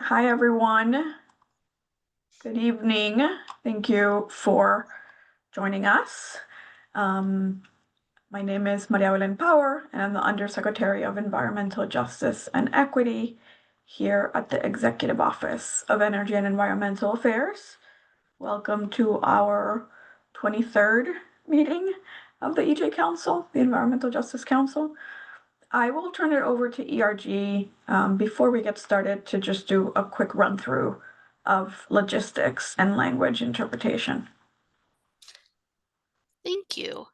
Hi, everyone. Good evening. Thank you for joining us. My name is Maria Evelyn Power, and I'm the Undersecretary of Environmental Justice and Equity here at the Executive Office of Energy and Environmental Affairs. Welcome to our 23rd meeting of the EJ Council, the Environmental Justice Council. I will turn it over to ERG before we get started to just do a quick run through of logistics and language interpretation. Thank you.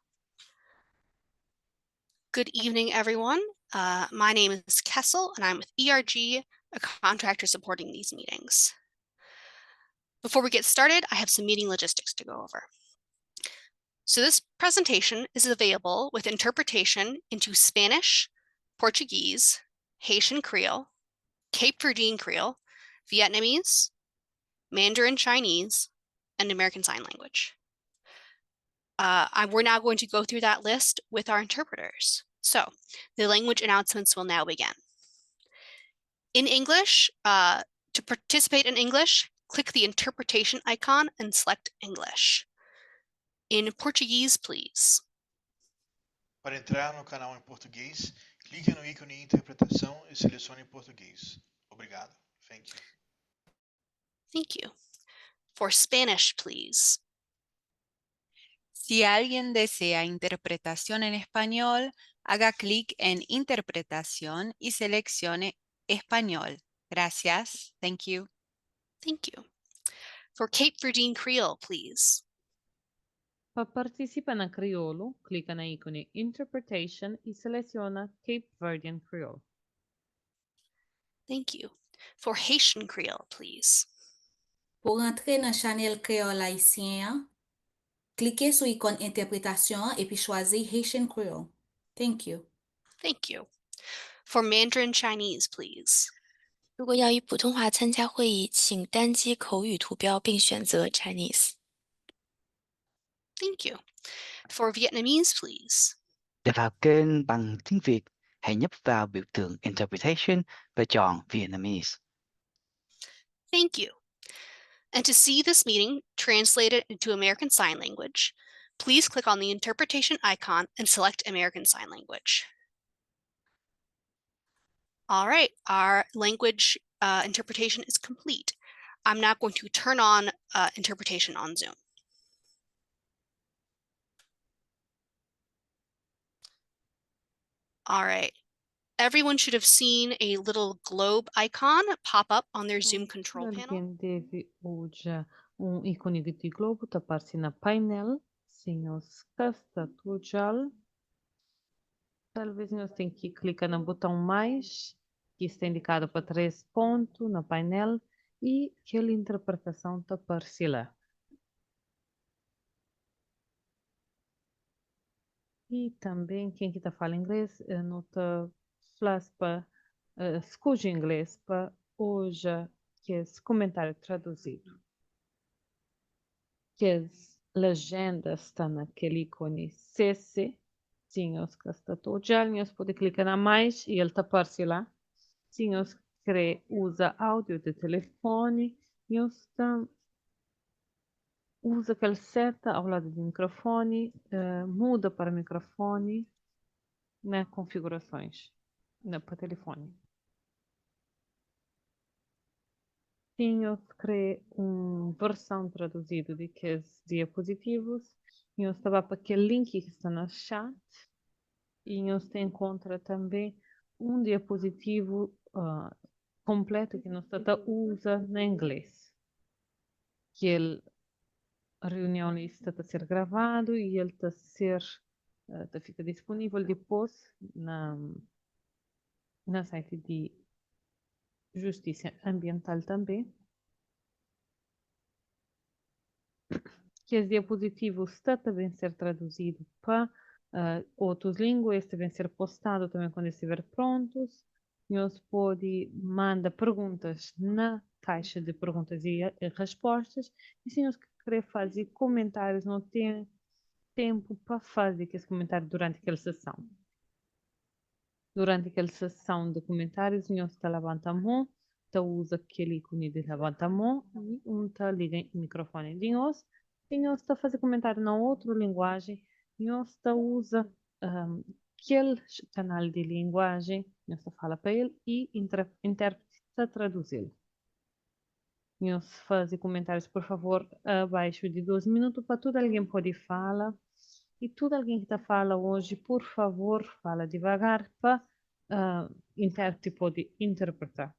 Good evening, everyone. My name is Kessel, and I'm with ERG, a contractor supporting these meetings. Before we get started, I have some meeting logistics to go over. So this presentation is available with interpretation into Spanish, Portuguese, Haitian Creole, Cape Verdean Creole, Vietnamese, Mandarin Chinese, and American Sign Language. We're now going to go through that list with our interpreters. So the language announcements will now begin. In English, to participate in English, click the interpretation icon and select English. In Portuguese, please. Para entrar no canal em português, clique no ícone Interpretação e selecione Português. Obrigado. Thank you. Thank you. For Spanish, please. Si alguien desea interpretación en español, haga clic en Interpretación y seleccione Español. Gracias. Thank you. Thank you. For Cape Verdean Creole, please. Para participar na crioulo, clica na ícone Interpretation e seleciona Cape Verdean Creole. Thank you. For Haitian Creole, please. Pour entrer dans channel créole haïtien, cliquez sur l'icône interprétation et puis choisir Haitian Creole. Thank you. Thank you. For Mandarin Chinese, please. 如果要以普通话参加会议，请单击口语图标并选择 Chinese。 Thank you. For Vietnamese, please. Để vào kênh bằng tiếng Việt, hãy nhấp vào biểu tượng Interpretation và chọn Vietnamese. Thank you. And to see this meeting translated into American Sign Language, please click on the interpretation icon and select American Sign Language. All right, our language interpretation is complete. I'm now going to turn on interpretation on Zoom. All right, everyone should have seen a little globe icon pop up on their Zoom control panel. Alguém deve hoje ícone de globo tapar-se na painel, senhores casta tujal. Talvez nós tenhamos que clicar no botão mais, que está indicado para 3 pontos na painel, e aquela interpretação tapar-se lá. E também, quem que está falando inglês, nota flash para escute inglês para hoje, que é esse comentário traduzido. Que as legendas está naquele ícone CC, senhores que está todo já, nós podemos clicar na mais e ele tapar-se lá. Senhores que usa áudio de telefone, nós usa aquela seta ao lado do microfone, muda para microfone nas configurações para telefone. Tinha que uma versão traduzida de que os diapositivos, e eu estava para aquele link que está no chat, e você encontra também um diapositivo completo que nós usa na inglês, que ele a reunião está a ser gravado e ele está a ser fica disponível depois na site de Justiça Ambiental também. Que os diapositivos está também a ser traduzido para outras línguas, devem ser postados também quando estiver prontos. Nós pode mandar perguntas na caixa de perguntas e respostas. E se nós querer fazer comentários, não tem tempo para fazer esse comentário durante aquela sessão. Durante aquela sessão de comentários, nós está levantando a mão tá usa aquele ícone de levanta a mão e tá liga o microfone de nós. E nós tá fazer comentário na outra linguagem. Nós tá usa aquele canal de linguagem. Nós tá fala para ele e intérprete tá traduzi-lo. Nós fazer comentários, por favor, abaixo de 2 minutos para todo alguém pode falar. E todo alguém que está fala hoje, por favor, fala devagar para intérprete pode interpretar.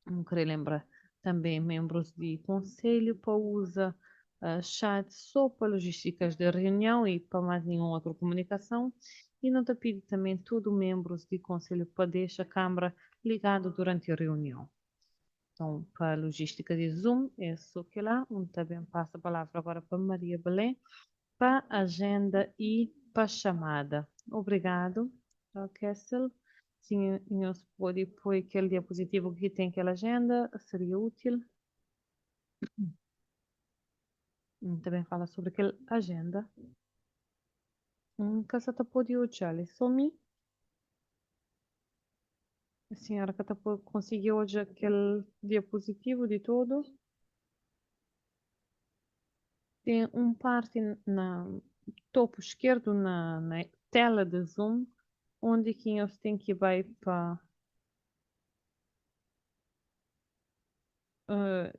Não queria lembrar também membros de conselho para usar chat só para logísticas de reunião e para mais nenhuma outra comunicação. E não te pedi também todos membros de conselho para deixar a câmera ligada durante a reunião. Então, para a logística de Zoom, é só que lá, onde também passa a palavra agora para Maria Belém, para a agenda e para a chamada. Obrigado, Kessel. Se nós pode pôr aquele diapositivo que tem aquela agenda, seria útil. Também fala sobre aquela agenda. Que você pode usar, só me. A senhora que conseguiu hoje aquele diapositivo de todo. Tem parte na topo esquerdo na tela de Zoom, onde que nós tem que vai para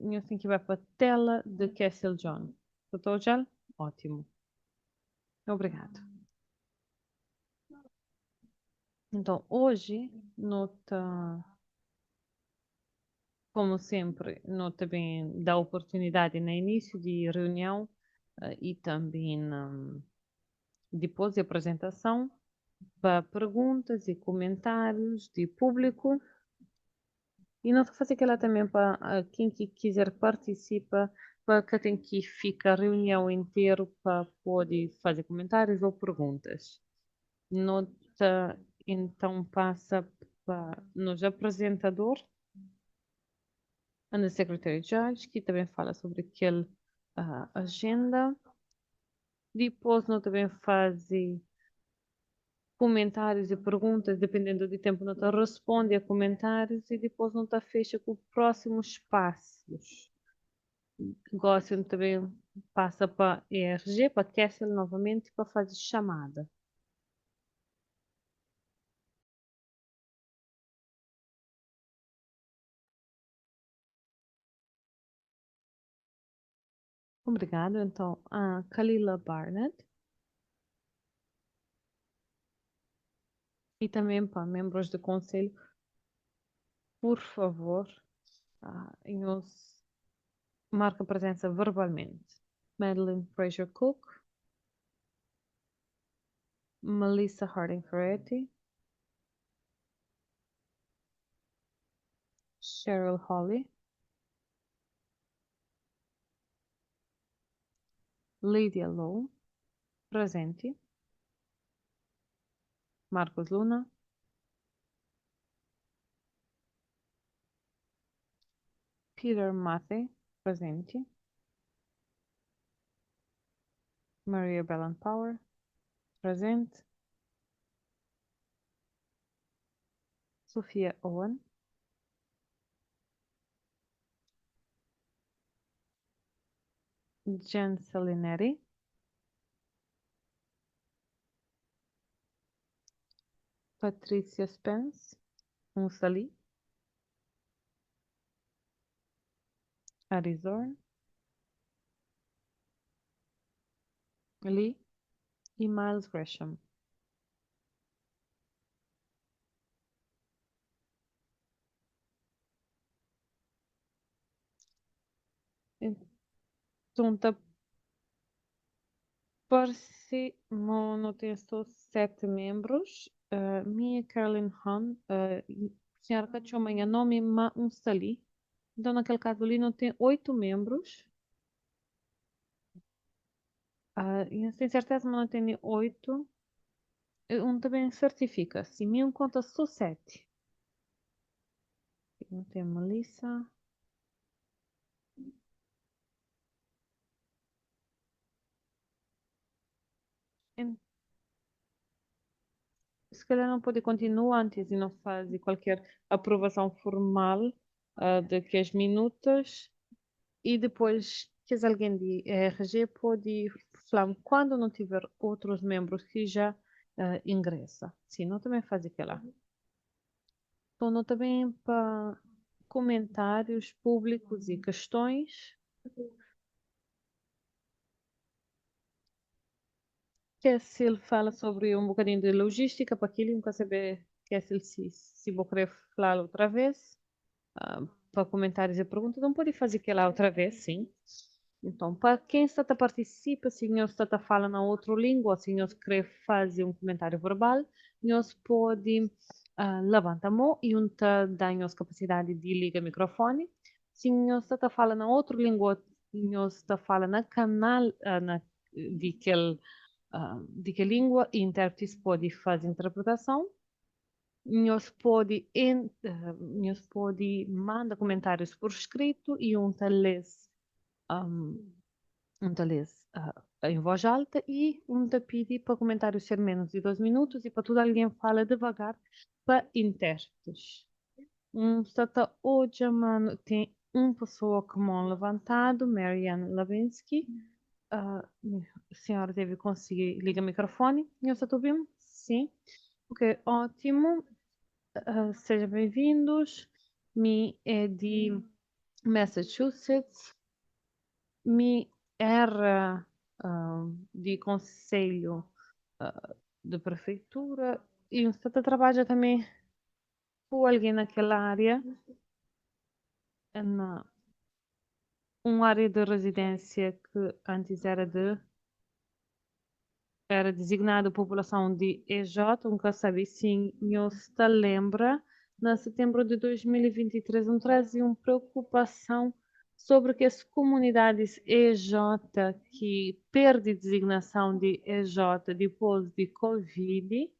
nós tem que vai para a tela de Castle John. Doutor Jal? Ótimo. Obrigado. Então, hoje, nota, como sempre, nota também dá oportunidade no início de reunião e também depois da apresentação para perguntas e comentários de público. E não fazer aquela também para quem que quiser participar, para que tem que ficar a reunião inteira para poder fazer comentários ou perguntas. Nota, então passa para nos apresentador, and the Secretary Judge, que também fala sobre aquela agenda. Depois nós também fazemos comentários e perguntas, dependendo do tempo, não está responde a comentários e depois não está fecha com próximos passos. Gosto também passa para ERG, para Kessel novamente, para fazer chamada. Obrigado. Então, a Kalila Barnett. E também para membros do conselho, por favor, nos marca presença verbalmente. Madeline Fraser Cook, Melissa Harding Ferretti, Cheryl Holly, Lydia Lowe, presente, Marcos Luna, Peter Matthey, presente, Maria Bellan Power, presente, Sofia Owen, Jen Salinetti, Patricia Spence, Unsali, Arizorn, Lee e Miles Gresham. Então, tá parece não tem só 7 membros. Minha Carolyn Hahn, senhora que tinha amanhã nome Unsali. Então, naquele caso ali, não tem 8 membros. E não tenho certeza, mas não tem 8. Também certifica. Se me conta só 7. Não tem Melissa. Se calhar não pode continuar antes de não fazer qualquer aprovação formal. de 15 minutos e depois que alguém de RG pode falar quando não tiver outros membros que já ingressa. Sim, não também faz aquela. Então, não também para comentários públicos e questões. Que se ele fala sobre um bocadinho de logística para aquilo, nunca saber que se vou querer falar outra vez. Para comentários e perguntas, não pode fazer aquela outra vez, sim. Então, para quem está a participar, se nós está a falar na outra língua, se nós querer fazer um comentário verbal, nós pode levantar a mão e dar nós capacidade de ligar o microfone. Se nós está a falar na outra língua, nós está a falar na canal de que língua, e intérpretes pode fazer interpretação. Nós pode mandar comentários por escrito e em voz alta e pede para comentários ser menos de 2 minutos e para tudo alguém fala devagar para intérpretes. Hoje, mano, tem uma pessoa com a mão levantado, Marianne Levinsky. A senhora deve conseguir ligar o microfone. Eu estou ouvindo? Sim. Ok, ótimo. Sejam bem-vindos. Me é de Massachusetts. Me era de conselho de prefeitura e o Estado trabalha também com alguém naquela área, na uma área de residência que antes era designada população de EJ, nunca sabe se se lembra, na setembro de 2023, trazia uma preocupação sobre que as comunidades EJ que perdem designação de EJ depois de Covid,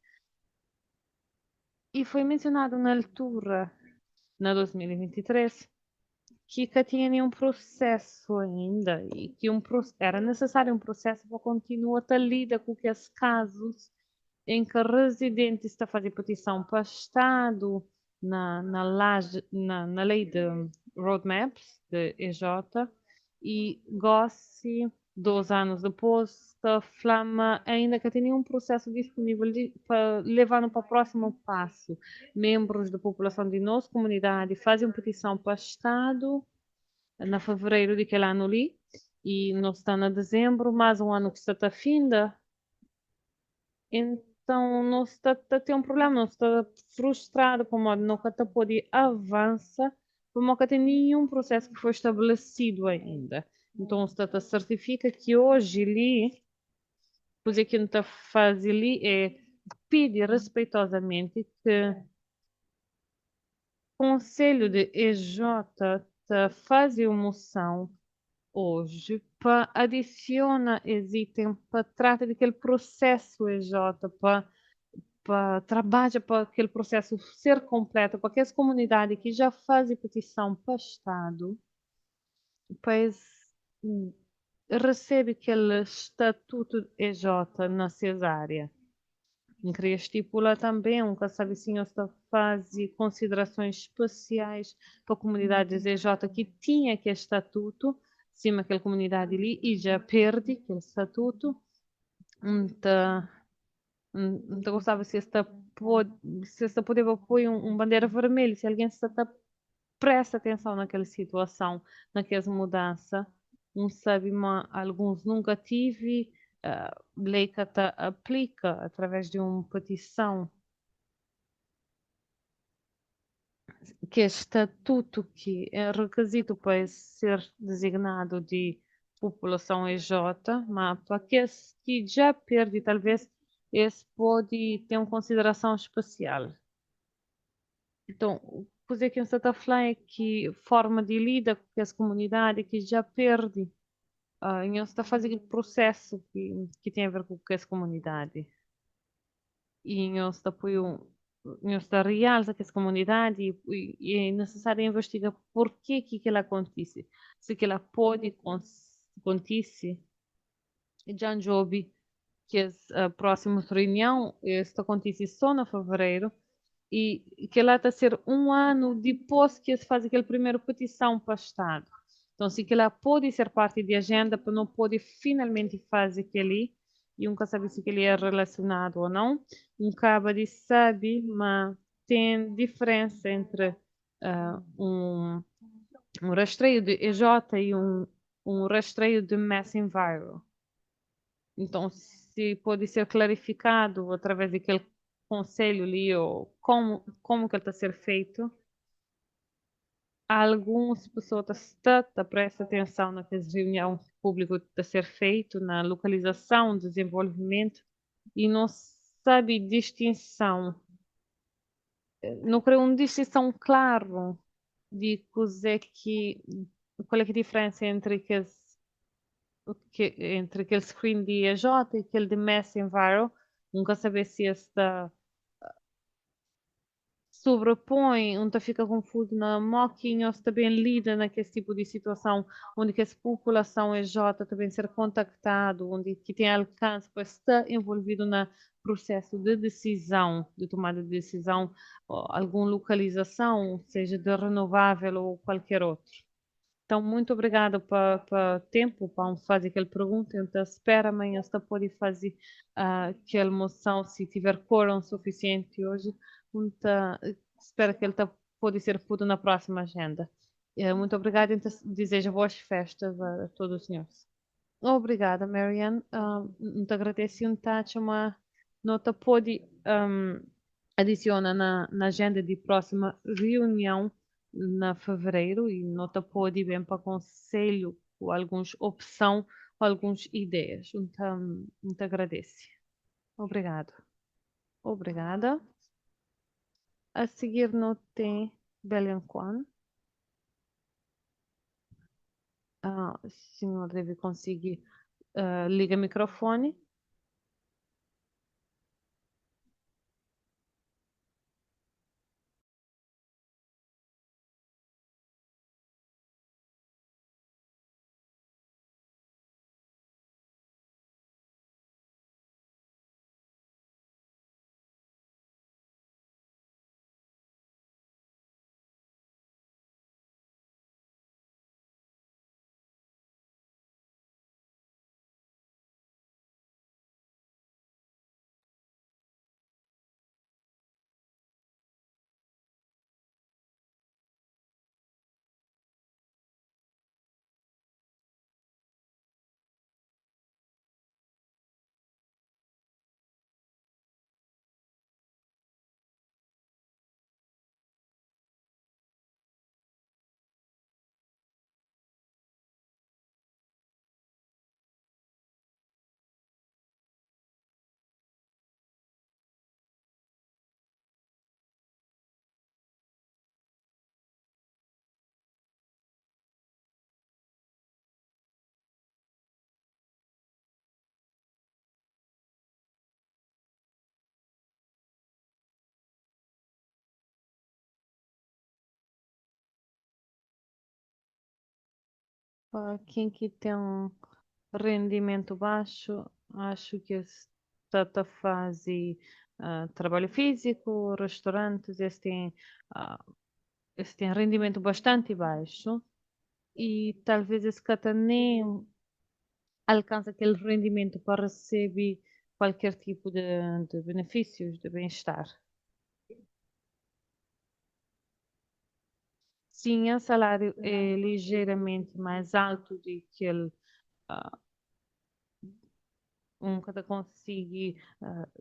e foi mencionado na altura, na 2023, que tinha nenhum processo ainda e que era necessário um processo para continuar a lidar com esses casos em que residentes está a fazer petição para o Estado na lei de roadmaps de EJ e GOSSI, 2 anos depois, a Flama ainda que tem nenhum processo disponível para levar para o próximo passo. Membros da população de nossa comunidade fazem uma petição para o Estado na fevereiro de aquele ano ali e nós estamos em dezembro, mais um ano que está a finda. Então, não está a ter um problema, não está frustrado por modo não está poder avançar, por modo que tem nenhum processo que foi estabelecido ainda. Então, está a certifica que hoje ali, coisa que não está fazendo ali é pedir respeitosamente que o Conselho de EJ faz uma moção hoje para adicionar esse item para tratar daquele processo EJ, para trabalhar para aquele processo ser completo, para que as comunidades que já fazem petição para o Estado, depois recebe aquele estatuto EJ na cesárea. Queria estipular também um casavicinho está fazer considerações especiais para comunidades EJ que tinha aquele estatuto, cima aquela comunidade ali e já perde aquele estatuto. Então gostava se esta poder pôr bandeira vermelha, se alguém presta atenção naquela situação, naquela mudança, não sabe, mas alguns nunca tive, lei que aplica através de uma petição, que é estatuto que é requisito para ser designado de população EJ, mas para aqueles que já perde, talvez esse pode ter uma consideração especial. Então, o que eu estou a falar é que forma de lidar com essa comunidade que já perde, e eu estou a fazer processo que tem a ver com essa comunidade. E eu estou a realçar que essa comunidade e é necessário investigar por que ela acontece. Se que ela pode acontecer. E já ouvi que a próxima reunião, esta acontece só em fevereiro, e que lá está a ser um ano depois que se faz aquela primeira petição para o Estado. Então, se que lá pode ser parte de agenda, para não pode finalmente fazer aquele, e nunca sabe se ele é relacionado ou não. Nunca sabe, mas tem diferença entre um rastreio de EJ e um rastreio de Mass Enviro. Então, se pode ser clarificado através daquele conselho ali, ou como que ele está a ser feito, algumas pessoas estão a prestar atenção naquelas reuniões públicas que está a ser feito, na localização, desenvolvimento, e não sabe distinção, não creio uma distinção clara de qual é que é a diferença entre aquele screen de EJ e aquele de Mass Enviro. Nunca saber se está sobrepõe, onde fica confuso na mocking ou se também lida naquele tipo de situação onde que essa população EJ também ser contactado, onde que tem alcance para estar envolvido no processo de decisão, de tomada de decisão, ou alguma localização, seja de renovável ou qualquer outro. Então, muito obrigada pelo tempo para fazer aquela pergunta. Então, espero amanhã você pode fazer aquela moção, se tiver quórum suficiente hoje. Então, espero que ele pode ser posto na próxima agenda. Muito obrigada. Então, desejo boas festas a todos os senhores. Obrigada, Marianne. Muito agradeço. Uma nota pode adiciona na agenda de próxima reunião na fevereiro e nota pode bem para conselho com algumas opção ou algumas ideias. Então, muito agradeço. Obrigado. Obrigada. A seguir não tem Belen Kwan. O senhor deve conseguir ligar o microfone. Para quem que tem um rendimento baixo, acho que está a fazer trabalho físico, restaurantes, esse tem rendimento bastante baixo e talvez esse cata nem alcança aquele rendimento para receber qualquer tipo de benefícios, de bem-estar. Sim, o salário é ligeiramente mais alto do que ele cada consigo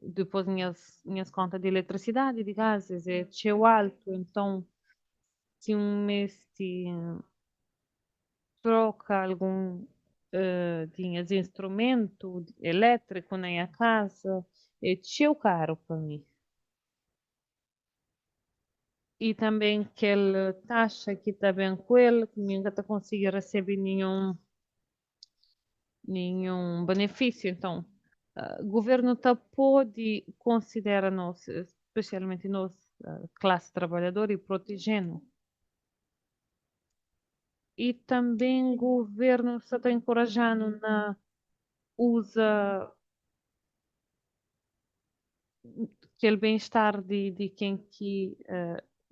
depois minhas contas de eletricidade, de gases, é cheio alto, então se um mês troca algum tinha instrumento elétrico na casa, é cheio caro para mim. E também aquela taxa que está bem com ele, que nunca está conseguindo receber nenhum benefício. Então, o governo tá pode considerar nós, especialmente nós, classe trabalhadora, e protegendo. E também o governo está encorajando na usa aquele bem-estar de quem que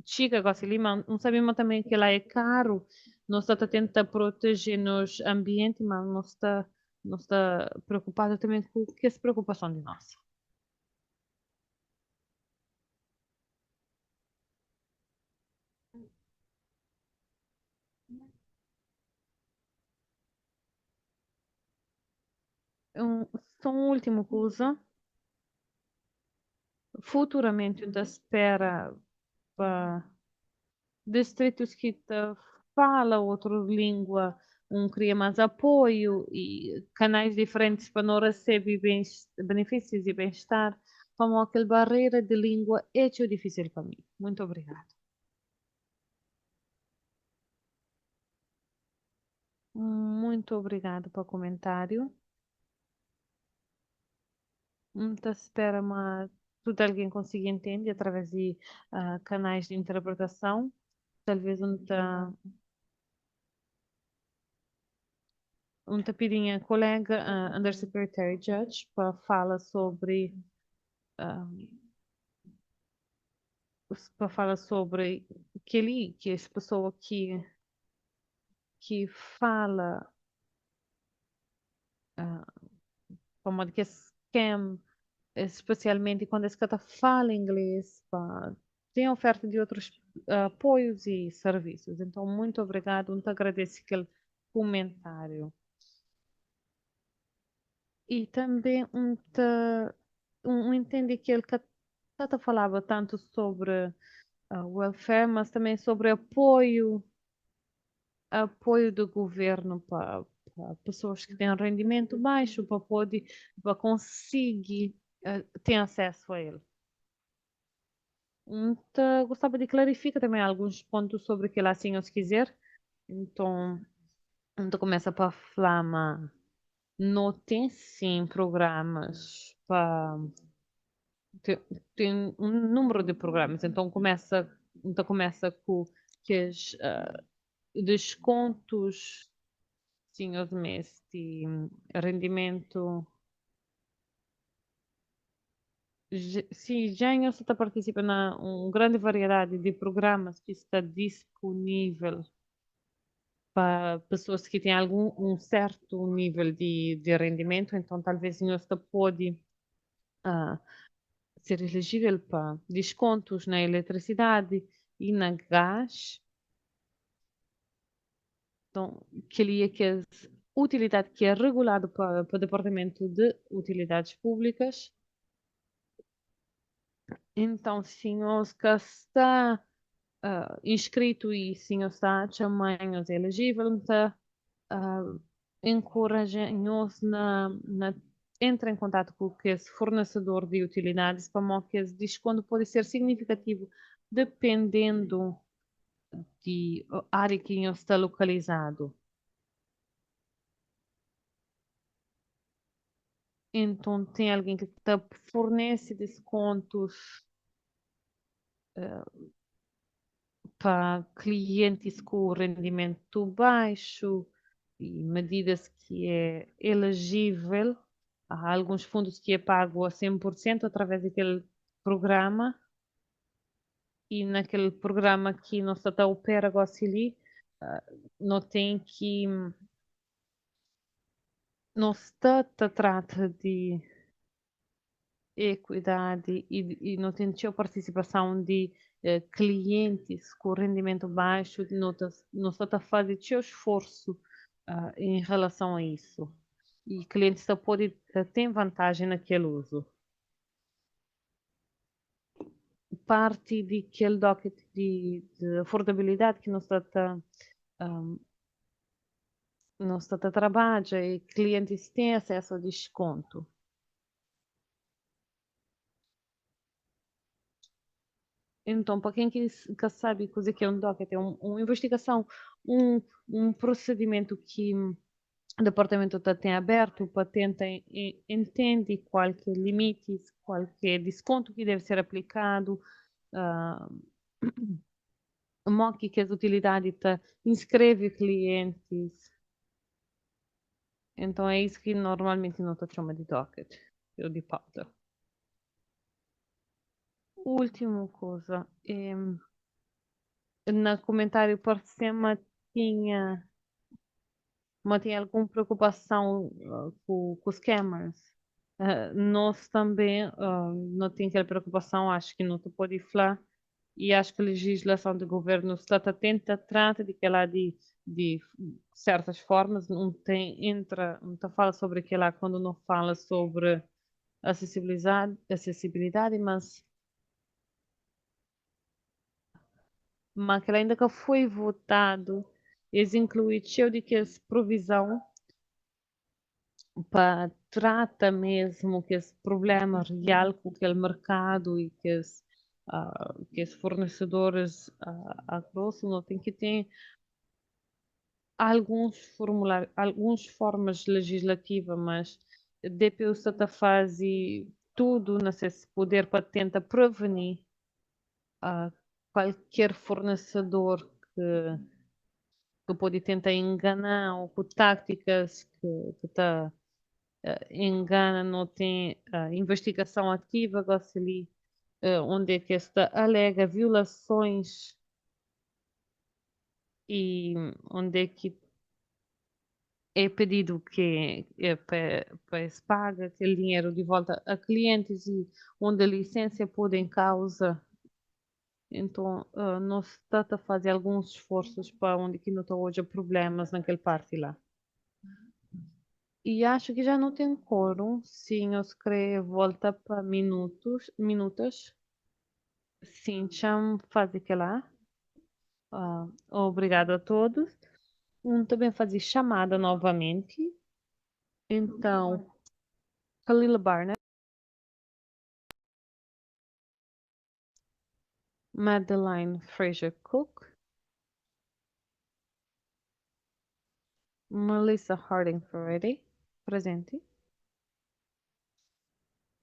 chega a ali, mas não sabemos também que lá é caro, não está tentando proteger nos ambiente, mas não está preocupado também com que essa preocupação de nós. Só uma última coisa. Futuramente, eu espera para distritos que fala outra língua, cria mais apoio e canais diferentes para não receber benefícios e bem-estar, como aquela barreira de língua é tão difícil para mim. Muito obrigada. Muito obrigada pelo comentário. Muita espera, mas tudo alguém consiga entender através de canais de interpretação. Talvez pedindo a colega Undersecretary Judge para falar sobre que essa pessoa que fala como de que é scam, especialmente quando esse cara fala inglês, tem oferta de outros apoios e serviços. Então, muito obrigado, muito agradeço aquele comentário. E também entende que ele falava tanto sobre welfare, mas também sobre apoio do governo para pessoas que têm rendimento baixo, para conseguir ter acesso a ele. Então, gostava de clarificar também alguns pontos sobre que lá, assim, se quiser. Então, começa para falar, mas não tem sim programas para tem um número de programas, então começa com que os descontos sim, aos meses de rendimento. Sim, já está participa na uma grande variedade de programas que está disponível para pessoas que têm um certo nível de rendimento, então talvez você pode ser elegível para descontos na eletricidade e na gás. Então, que é utilidade que é regulado para o Departamento de Utilidades Públicas. Então, se você está inscrito e se você está também elegível, então, encorajamos na entre em contato com esse fornecedor de utilidades para que esse desconto pode ser significativo dependendo de área que está localizado. Então, tem alguém que fornece descontos para clientes com rendimento baixo e medidas que é elegível. Há alguns fundos que é pago a 100% através daquele programa. E naquele programa que não está a opera agora ali, não tem que não está a trata de equidade e não tem a participação de clientes com rendimento baixo, não está a fazer seu esforço em relação a isso. E clientes pode ter vantagem naquele uso. Parte daquele docket de affordabilidade que não está a trabalhar e clientes têm acesso a desconto. Então, para quem que sabe o que é um docket, é uma investigação, um procedimento que o departamento tem aberto para tentar entender qual que é limites, qual que é desconto que deve ser aplicado, que as utilidades inscreve clientes. Então, é isso que normalmente nós chamamos de docket, ou de pauta. última coisa, no comentário por cima tinha, mas tinha alguma preocupação com os scammers. Nós também não tem aquela preocupação, acho que não te pode falar, e acho que a legislação do governo está atenta, trata de que lá de certas formas, não tem, entra, não tá fala sobre aquela quando não fala sobre acessibilidade, mas que ainda que foi votado, eles incluem cheio de que essa provisão para trata mesmo que esse problema real com aquele mercado e que os fornecedores a grosso não tem que ter alguns formulários, algumas formas legislativas, mas depois está a fazer tudo nesse poder para tentar prevenir qualquer fornecedor que pode tentar enganar ou com táticas que tá engana, não tem investigação ativa, gosta ali, onde é que esta alega violações e onde é que é pedido que para se pague aquele dinheiro de volta a clientes e onde a licença pode em causa. Então, nós está a fazer alguns esforços para onde que não está hoje problemas naquele parte lá. E acho que já não tem quórum. Sim, eu escrevo volta para minutos. Sim, chamo fazer que lá. Obrigado a todos. Também fazer chamada novamente. Então, Khalil Barnett, Madeline Fraser Cook, Melissa Harding Ferretti, presente.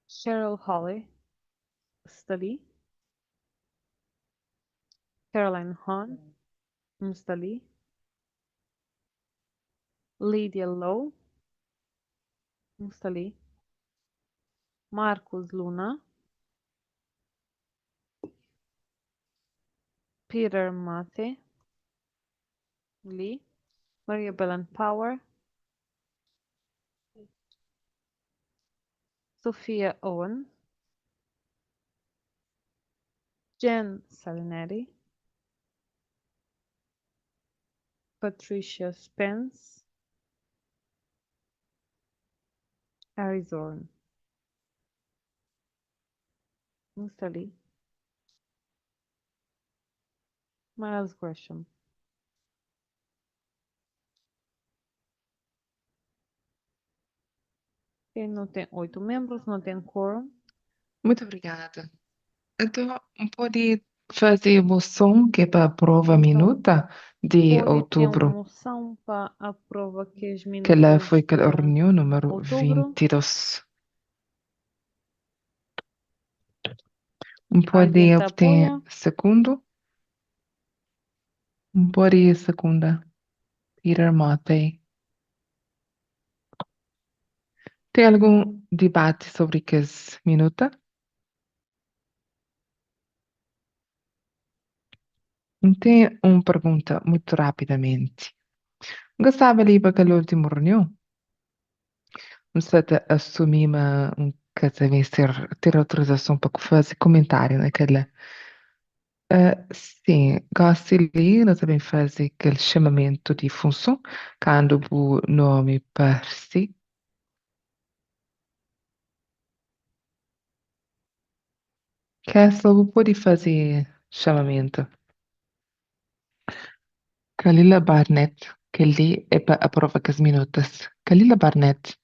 Cheryl Holly, study. Caroline Hahn, study. Lydia Lowe, study. Marcus Luna, Peter Mate, Lee, Maria Belen Power, Sophia Owen, Jen Salinetti, Patricia Spence, Arizona. Study. Miles Gresham. Quem não tem 8 membros, não tem quórum. Muito obrigada. Então, pode fazer moção que é para a prova Então, minuta de pode ter uma outubro, moção para a prova que os que lá minutos foi aquela de reunião número outubro. 22. Alguém Pode te obter apoia? segundo? Pode ir segunda. Peter Mate. Tem algum debate sobre que minuta? Tem uma pergunta muito rapidamente. Gostava ali para aquela última reunião? Você assumir que devem ter autorização para fazer comentário naquela. Sim, gosto de ler, nós também fazer aquele chamamento de função, quando o nome aparece. Castle pode fazer chamamento. Kalila Barnett, que ali é para a prova que as minutas. Kalila Barnett.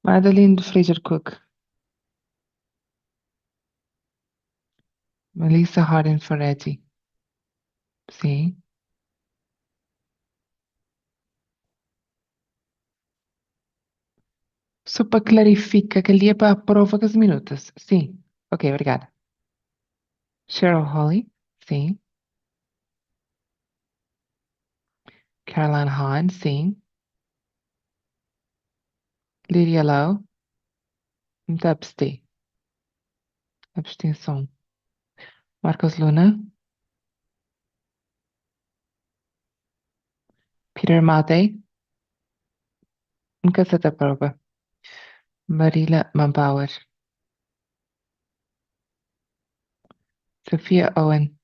Madeline Fraser Cook. Melissa Hardin Ferretti. Sim. Só para clarificar que ali é para a prova que as minutas. Sim. Ok, obrigada. Cheryl Holly. Sim. Caroline Hahn. Sim. Lydia Lowe. Dubsty. Abstenção. Marcos Luna. Peter Matei. Nunca se aprova. Marila Manpower. Sophia Owen.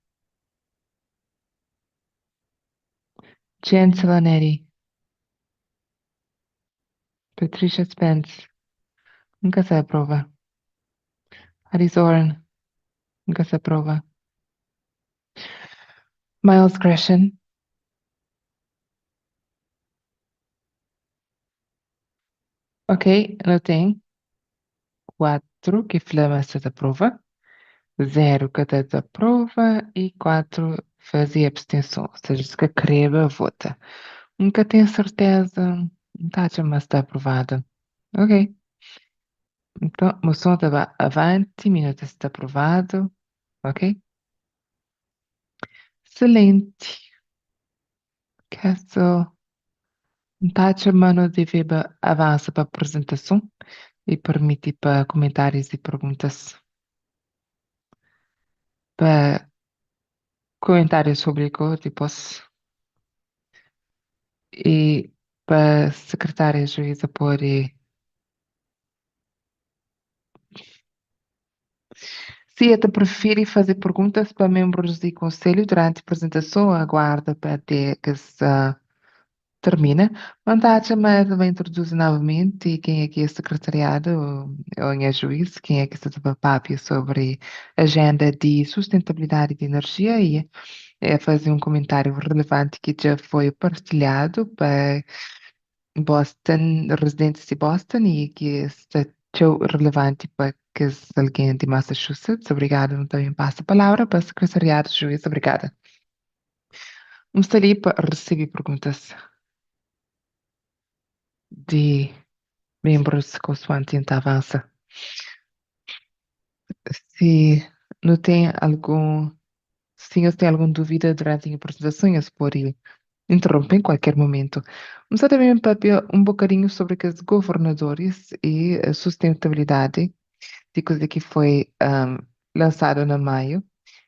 Jen Salonetti. Patricia Spence. Nunca se aprova. Aris Oren. Nunca se aprova. Miles Gresham. Ok, anotei. 4 que Flama se aprova. 0 que desaprova e 4 fazia abstenção. Ou seja, se que creva, vota. Nunca tenho certeza. Não está a chamar se está aprovada. Ok. Então, a moção estava avante, minuto está aprovado. Ok? Excelente. Caso não está a chamar, não deve avançar para a apresentação e permitir para comentários e perguntas. Para comentários sobre o código, posso. E para a secretária juíza pode. Se até prefere fazer perguntas para membros do conselho durante a apresentação, aguarda para até que se termine. Manda a chamada, vai introduzir novamente quem é que é secretariado ou em juiz, quem é que está a papo sobre a agenda de sustentabilidade de energia e fazer um comentário relevante que já foi partilhado para Boston, residentes de Boston e que está relevante para que alguém de Massachusetts. Obrigada. Também passo a palavra para o secretariado de juiz. Obrigada. Vamos ali para receber perguntas de membros consoante a avança. Se não tem algum, se senhores têm alguma dúvida durante a apresentação, eles podem interromper em qualquer momento. Vamos também para um bocadinho sobre os governadores e a sustentabilidade, de coisa que foi lançado na maio,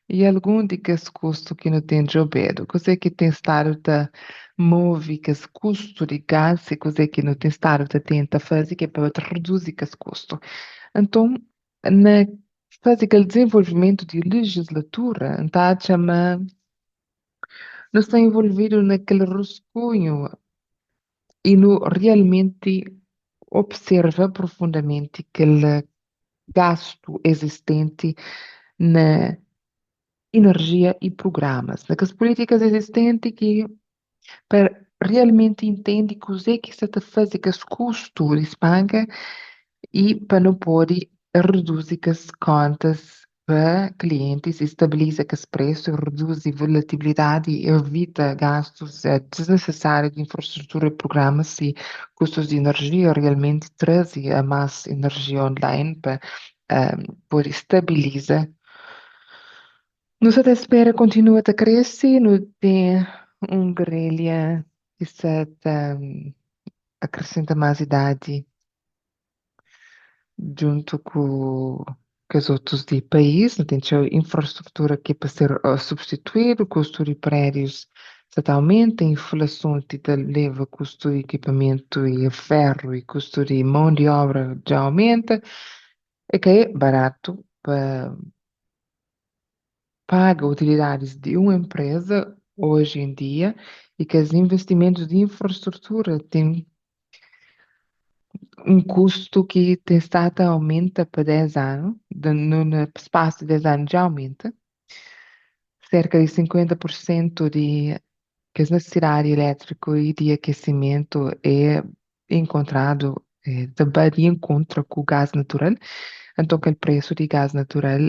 e algum de que custo que não tem jobedo, coisa que tem estado da move que os custos de gás, e coisa que não tem estado da tenta fazer que é para reduzir os custos. Então, na fazer aquele desenvolvimento de legislatura, está a chamar, não está envolvido naquele rascunho e no realmente observa profundamente aquele gasto existente na energia e programas, naquelas políticas existentes que para realmente entende que o que está a fazer que os custos paga e para não pode reduzir as contas para clientes, estabiliza os preços, reduz a volatilidade e evita gastos desnecessários de infraestrutura e programas e custos de energia realmente traz a mais energia online para poder estabilizar. Nos até espera continua a crescer, não tem grelha que se acrescenta mais idade junto com os outros de país, não tem infraestrutura que para ser substituído, custo de prédios se aumenta, a inflação te leva custo de equipamento e ferro e custo de mão de obra já aumenta, é que é barato para paga utilidades de uma empresa hoje em dia e que os investimentos de infraestrutura têm um custo que tem estado a aumenta para 10 anos, no espaço de 10 anos já aumenta, cerca de 50% de que a necessidade elétrica e de aquecimento é encontrado também de encontro com o gás natural. Então, aquele preço de gás natural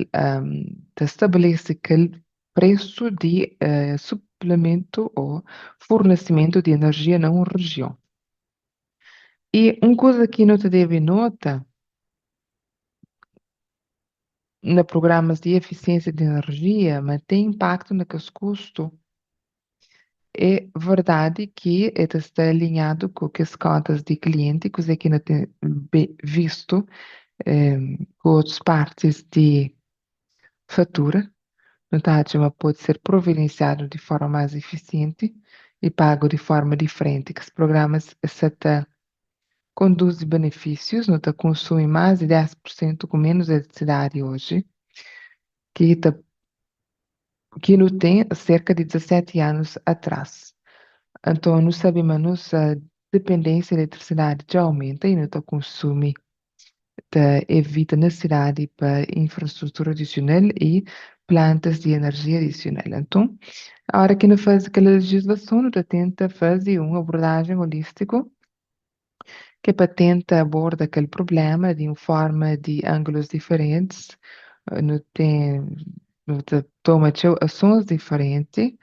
estabelece aquele preço de suplemento ou fornecimento de energia na uma região. E uma coisa que não te deve notar, nos programas de eficiência de energia, mas tem impacto naqueles custos, é verdade que está alinhado com as contas de cliente, coisa que não tem visto com outras partes de fatura, no tátil, mas pode ser providenciado de forma mais eficiente e pago de forma diferente, que os programas essa conduz benefícios, não te consome mais de 10% com menos eletricidade hoje, que, que não tem cerca de 17 anos atrás. Então, nós sabemos que nossa dependência de eletricidade já aumenta e nosso consumo evita necessidade para infraestrutura adicional e plantas de energia adicional. Então, a hora que nós faz aquela legislação, nós tenta fazer uma abordagem holística que para tenta aborda aquele problema de uma forma de ângulos diferentes, não tem, não toma ações diferentes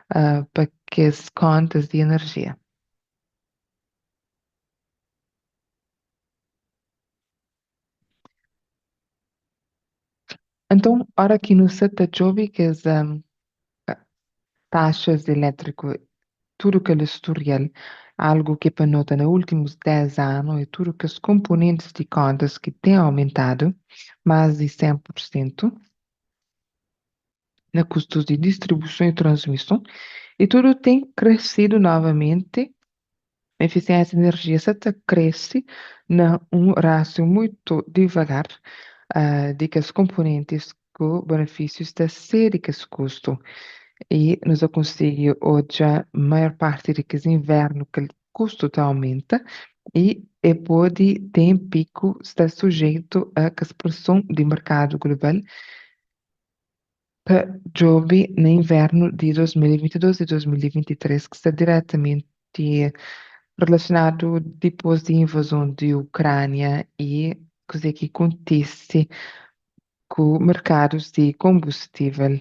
para que as contas de energia. Então, a hora que nos está jovem que as taxas de elétrico, tudo que é historial, algo que para nota nos últimos 10 anos, e tudo que os componentes de contas que têm aumentado mais de 100%, na custos de distribuição e transmissão, e tudo tem crescido novamente. A eficiência de energia só cresce na rácio muito devagar de que os componentes com benefícios da série que se custo. E nós conseguimos hoje a maior parte de que os inverno que o custo aumenta e pode ter pico está sujeito a que a pressão de mercado global para jovem no inverno de 2022 e 2023, que está diretamente relacionado depois da invasão da Ucrânia e coisa que acontece com mercados de combustível.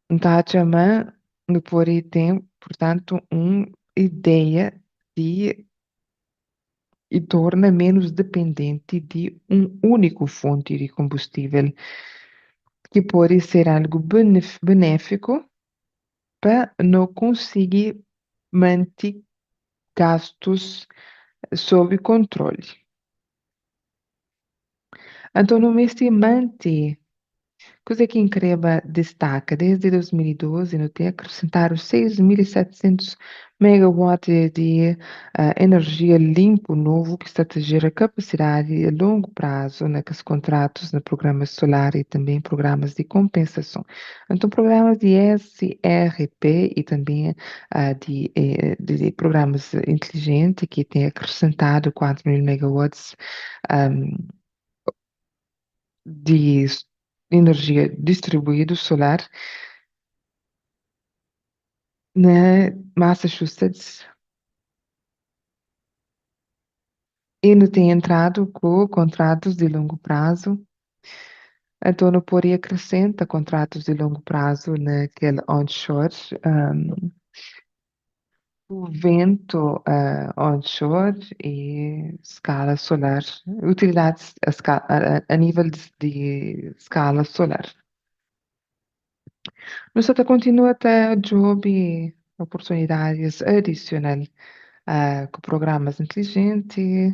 Então, também não pode ter, portanto, uma ideia de e torna menos dependente de um único fonte de combustível, que pode ser algo benéfico para não conseguir manter gastos sob controle. Então, no mês de manter, coisa que Increba destaca, desde 2012, no tem acrescentado 6.700 megawatts de energia limpo novo que está a gerar capacidade a longo prazo naqueles contratos, no programa solar e também programas de compensação. Então, programas de SRP e também de programas inteligentes que têm acrescentado 4.000 megawatts de energia distribuída solar na Massachusetts e não tem entrado com contratos de longo prazo. Então, não poderia acrescentar contratos de longo prazo naquele onshore, o vento onshore e escala solar, utilidades a nível de escala solar. Nós até continua a ter job e oportunidades adicionais com programas inteligentes.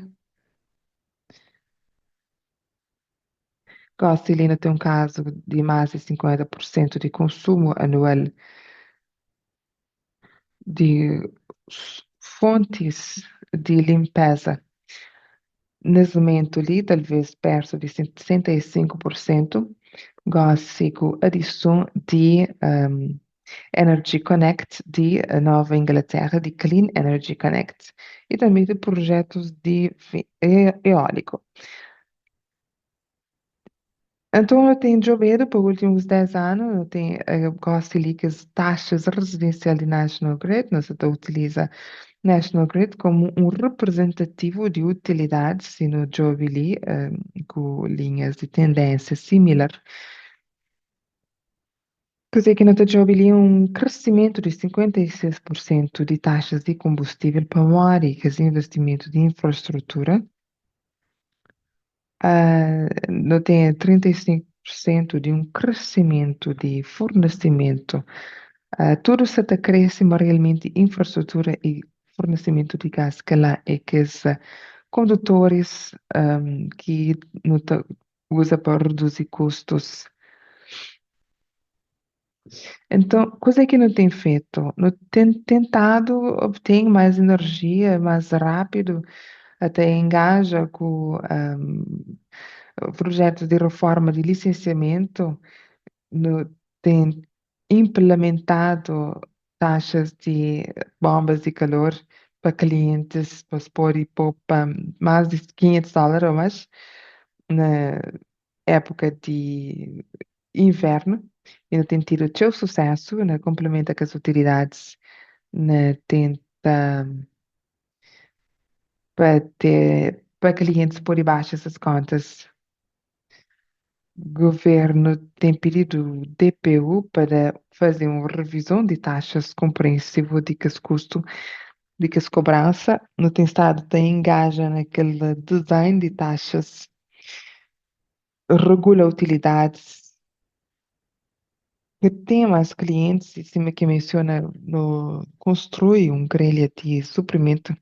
A Celina tem um caso de mais de 50% de consumo anual de fontes de limpeza. Nesse momento ali, talvez perto de 65%, gosto com adição de Energy Connect de Nova Inglaterra, de Clean Energy Connect, e também de projetos de eólico. Então, eu tenho jovido por últimos 10 anos, eu gosto de que as taxas residenciais de National Grid, nós utiliza National Grid como um representativo de utilidades, e no Jobili, com linhas de tendência similar. Quer dizer que no Jobili crescimento de 56% de taxas de combustível para vários investimentos de infraestrutura. Não tem 35% de crescimento de fornecimento. Tudo se cresce, mas realmente infraestrutura e fornecimento de gás, que lá é que os condutores que não usa para reduzir custos Então, coisa que não tem feito? Não tem tentado obter mais energia, mais rápido, até engaja com projetos de reforma de licenciamento, no, tem implementado taxas de bombas de calor para clientes, para se pôr e poupa mais de $500 ou mais na época de inverno. E tem tido seu sucesso, complementa com as utilidades, tenta para clientes pôr baixo essas contas. Governo tem pedido DPU para fazer uma revisão de taxas compreensível de que esse custo, de que essa cobrança no tem estado tem engaja naquele design de taxas, regula utilidades, que tem mais clientes, em cima que menciona, construi grelha de suprimento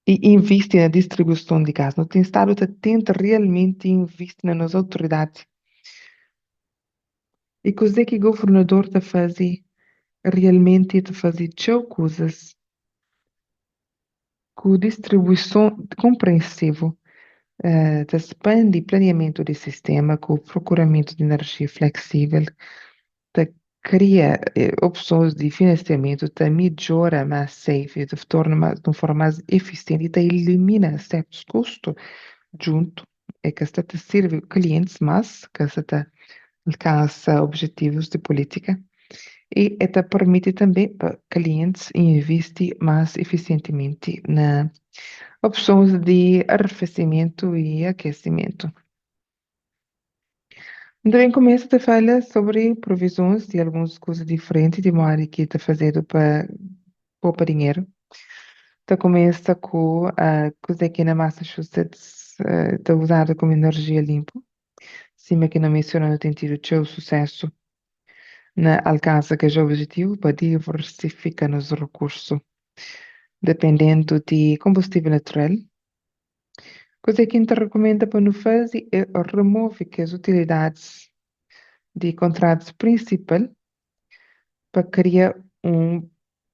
e investe na distribuição de gás. Não tem estado tenta realmente investir nas autoridades. E coisa que o governador está fazer realmente de fazer coisas com distribuição compreensível, de expande planeamento do sistema, com o procuramento de energia flexível, de cria opções de financiamento, de melhora mais safe, de torna mais, de uma forma mais eficiente e de elimina certos custos junto, é que está a servir clientes mais, que está alcança objetivos de política. E esta permite também para clientes investir mais eficientemente na opções de arrefecimento e aquecimento. Também começa a falar sobre provisões de algumas coisas diferentes de uma área que está fazendo para poupar dinheiro. Então começa com a coisa que na Massachusetts está usada como energia limpa. Sim, que não menciona tem tido seu sucesso na alcança que é o objetivo para diversificar os recursos, dependendo de combustível natural. Coisa que a gente recomenda para não fazer é remover que as utilidades de contratos principal para criar um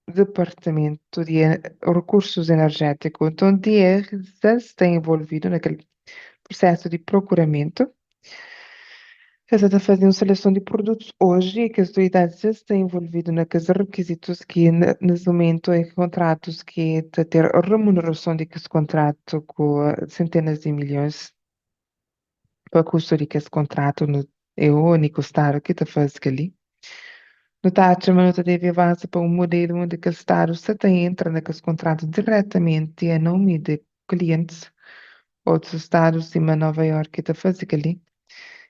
departamento de recursos energéticos. Então, DR já está envolvido naquele processo de procuramento. Já está fazendo seleção de produtos hoje e que as autoridades já estão envolvidas naqueles requisitos que, nesse momento, é contratos que está ter remuneração de que esse contrato com centenas de milhões para construir esse contrato é o único estado que está fazendo ali. No TACHA, mas não deve avançar para um modelo onde que o estado só entra naqueles contratos diretamente em nome de clientes. Outros estados, como Nova York, que está fazendo ali.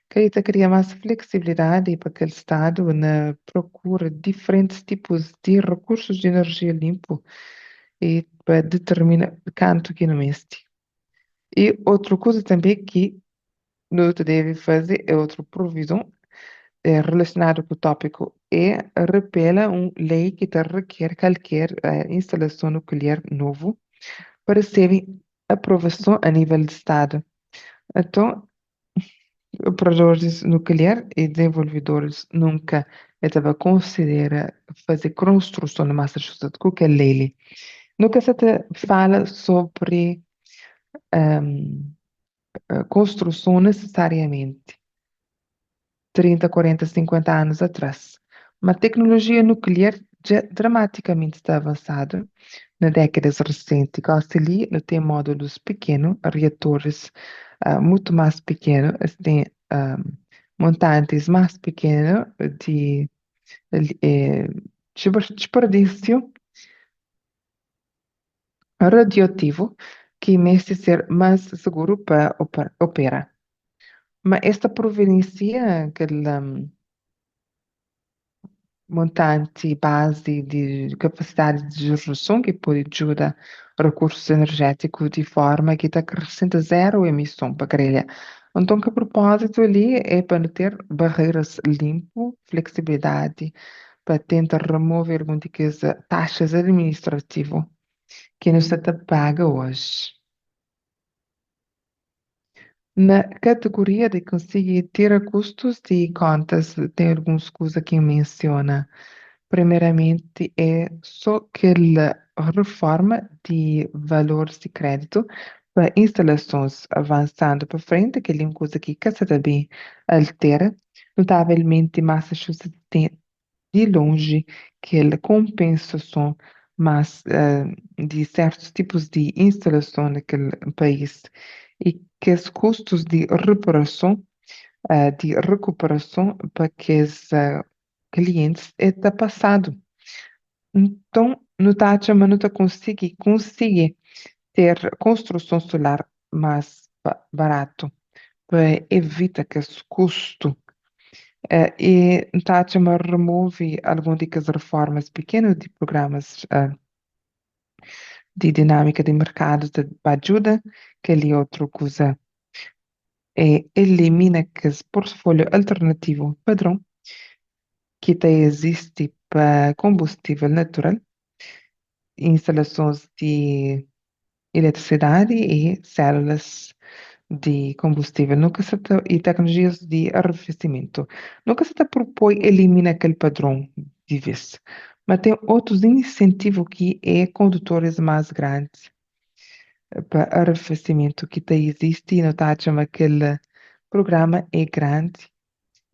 Que aí cria mais flexibilidade para aquele estado na procura de diferentes tipos de recursos de energia limpo e para determinar quanto que não existe. E outra coisa também que não deve fazer é outra provisão relacionada com o tópico é repela uma lei que requer qualquer instalação nuclear novo para ser aprovação a nível de Estado. Então, operadores nucleares e desenvolvedores nunca estava considera fazer construção na Massachusetts com que lei. Nunca se fala sobre construção necessariamente 30, 40, 50 anos atrás. Mas a tecnologia nuclear já dramaticamente está avançada na décadas recentes. Ali não tem módulos pequenos, reatores muito mais pequenos, tem montantes mais pequenos de eh, desperdício radioativo que merece ser mais seguro para operar. Mas esta providencia aquele montante base de capacidade de geração que pode ajudar recursos energéticos de forma que está acrescenta zero emissão para a grelha. Então, que a propósito ali é para ter barreiras limpo, flexibilidade, para tentar remover algumas taxas administrativas que não se paga hoje. Na categoria de conseguir ter custos de contas, tem algumas coisas que menciona. Primeiramente, é só aquela reforma de valores de crédito para instalações avançando para frente, que é uma coisa que casa também altera. Notavelmente, Massachusetts tem de longe aquela compensação mas, de certos tipos de instalação naquele país e que os custos de reparação, de recuperação para que os clientes está passado. Então, não está chamando de conseguir ter construção solar mais barato para evitar que esse custo e está chamando remove algumas dicas reformas pequenas de programas de dinâmica de mercado de ajuda, que ali outra coisa elimina que esse portfólio alternativo padrão que até existe para combustível natural, instalações de eletricidade e células de combustível, e tecnologias de arrefecimento. Nunca se propõe eliminar aquele padrão de vez, mas tem outros incentivos que é condutores mais grandes para arrefecimento que existe e não está achando aquele programa é grande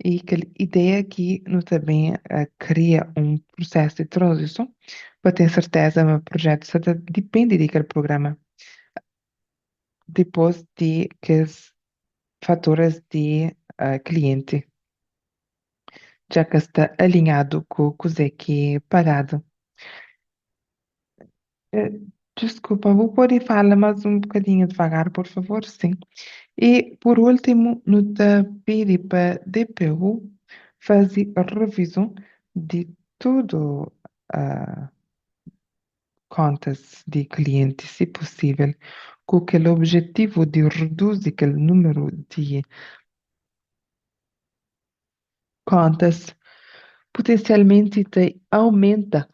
e aquela ideia que não também cria um processo de transição para ter certeza que o projeto depende daquele programa depois de que os fatores de cliente já que está alinhado com o que é pagado. Eh, Desculpa, vou poder falar mais um bocadinho devagar, por favor? Sim. E, por último, no pedi para DPU fazer a revisão de tudo contas de clientes, se possível, com aquele objetivo de reduzir aquele número de contas, potencialmente aumenta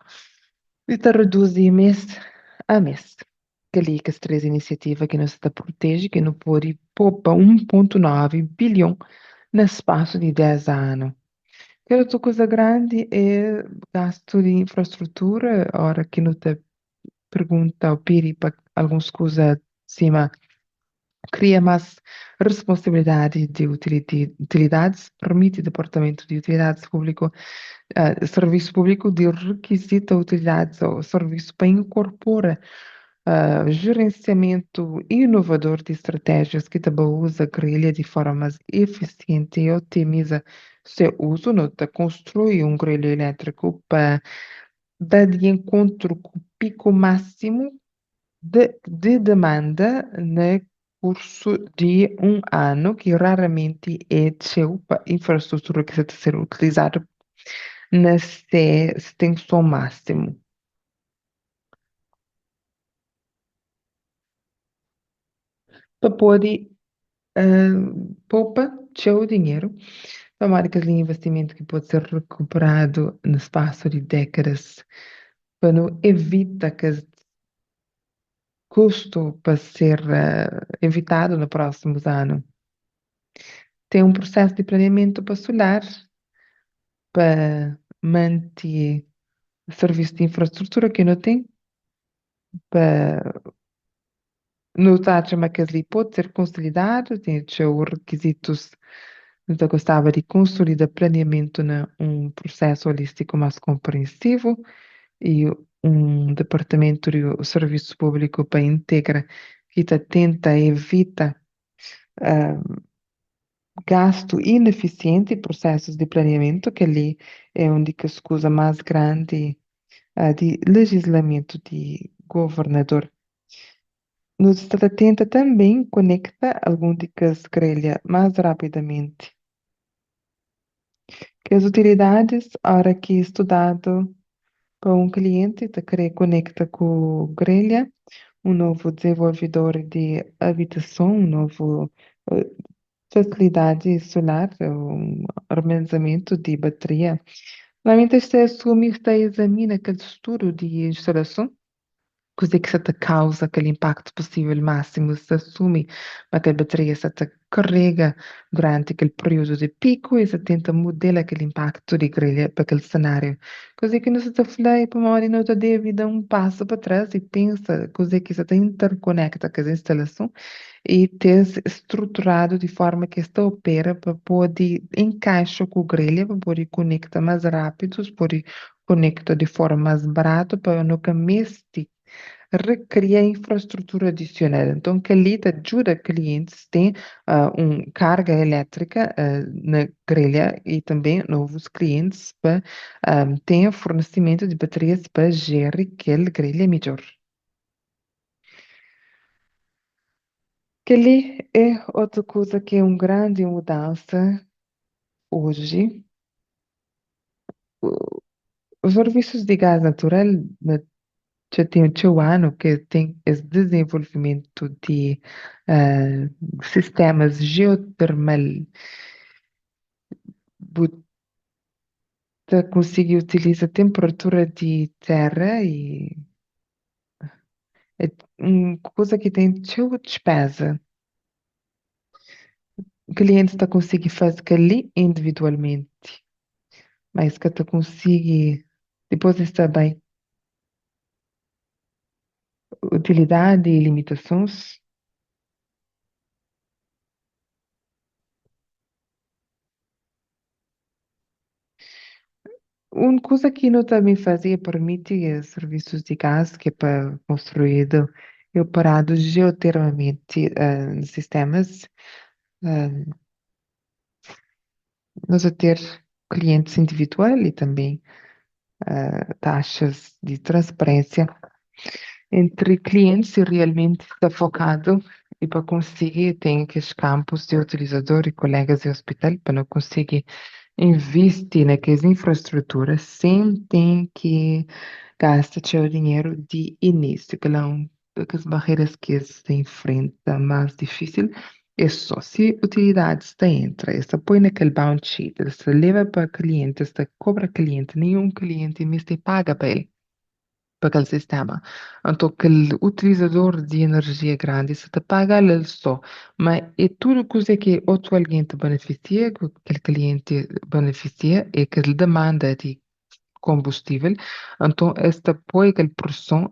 e te reduzir mês a mês. Que ali que as três iniciativas que nos está protege, que não pode poupar 1,9 bilhão no espaço de 10 anos. Que outra coisa grande é gasto de infraestrutura, hora que não te pergunta ou pedi para algumas coisas cima cria mais responsabilidade de utilidades, permite Departamento de Utilidades Público, Serviço Público de requisita utilidades ou serviço para incorporar gerenciamento inovador de estratégias que também usa a grelha de forma mais eficiente e otimiza seu uso, nota construir um grelho elétrico para dar de encontro com o pico máximo de demanda no curso de um ano, que raramente é seu para infraestrutura que está a ser utilizada na sua extensão máxima. Para poder poupa seu dinheiro para aquele investimento que pode ser recuperado no espaço de décadas, para não evitar que custo para ser evitado nos próximos anos. Tem um processo de planeamento para solar, para manter o serviço de infraestrutura que não tem, para notar que ali pode ser consolidado, tem os requisitos. Então, gostava de consolidar planeamento num processo holístico mais compreensivo e um departamento de serviço público para integrar que tenta evitar gasto ineficiente em processos de planeamento, que ali é onde que se usa mais grande de legislamento de governador. Nos está tenta também conecta algum dicas grelha mais rapidamente. Que as utilidades, a hora que é estudado com um cliente, te querer conecta com grelha, um novo desenvolvedor de habitação, um novo facilidade solar, um armazenamento de bateria. Normalmente, este assume, este examina aquele estudo de instalação, coisa que se te causa aquele impacto possível máximo, se assume que a bateria se te carrega durante aquele período de pico e se tenta modelar aquele impacto de grelha para aquele cenário. Coisa que não se está falando, para uma não deve dar um passo para trás e pensa, coisa que se está interconecta com as instalações e ter estruturado de forma que esta opera para poder encaixar com a grelha, para poder conectar mais rápido, poder conectar de forma mais barata, para não que recriar infraestrutura adicional. Então, que ali te ajuda clientes têm carga elétrica na grelha e também novos clientes para ter fornecimento de baterias para gerar aquela grelha melhor. Que ali é outra coisa que é uma grande mudança hoje. Os serviços de gás natural já tem um ano que tem esse desenvolvimento de sistemas geotermal. Você consegue utilizar a temperatura de terra e é uma coisa que tem muita despesa. O cliente está conseguindo fazer ali individualmente, mas que está conseguindo depois está bem utilidade e limitações. Uma coisa que não também fazia permite serviços de gás que é para construído e operado geotermalmente sistemas. Nós a ter clientes individual e também taxas de transparência entre clientes e realmente está focado e para conseguir tem aqueles campos de utilizador e colegas de hospital para não conseguir investir naquelas infraestruturas sem ter que gastar seu dinheiro de início, que é uma das barreiras que se enfrenta mais difícil. É só se utilidades está entra, essa põe naquele balance sheet, essa leva para cliente, essa cobra cliente, nenhum cliente me paga para ele para aquele sistema. Então, aquele utilizador de energia grande, se te paga ele só, mas é tudo coisa que outro alguém te beneficia, que aquele cliente beneficia, é que ele demanda de combustível. Então, esta apoia aquela produção,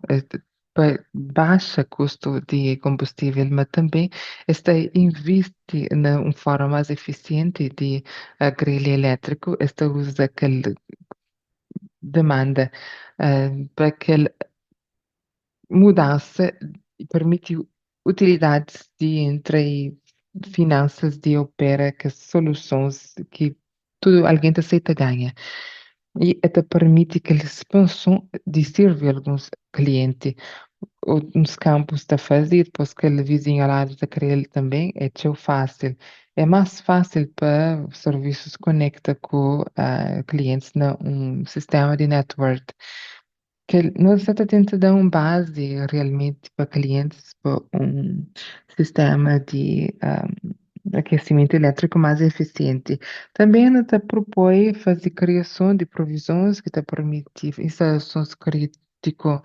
para baixa custo de combustível, mas também esta investe na uma forma mais eficiente de grelha elétrico, esta usa aquela demanda para aquele mudança permite utilidades de entre finanças de opera que soluções que tudo alguém aceita ganha. E até permite que a expansão de servir alguns clientes. Nos campos da fazer, depois que ele vizinho ao lado da querer também, é tão fácil. É mais fácil para serviços conecta com clientes num sistema de network que nós estamos tentando dar uma base realmente para clientes, para um sistema de aquecimento elétrico mais eficiente. Também nós está propõe fazer criação de provisões que está permitir instalações críticas.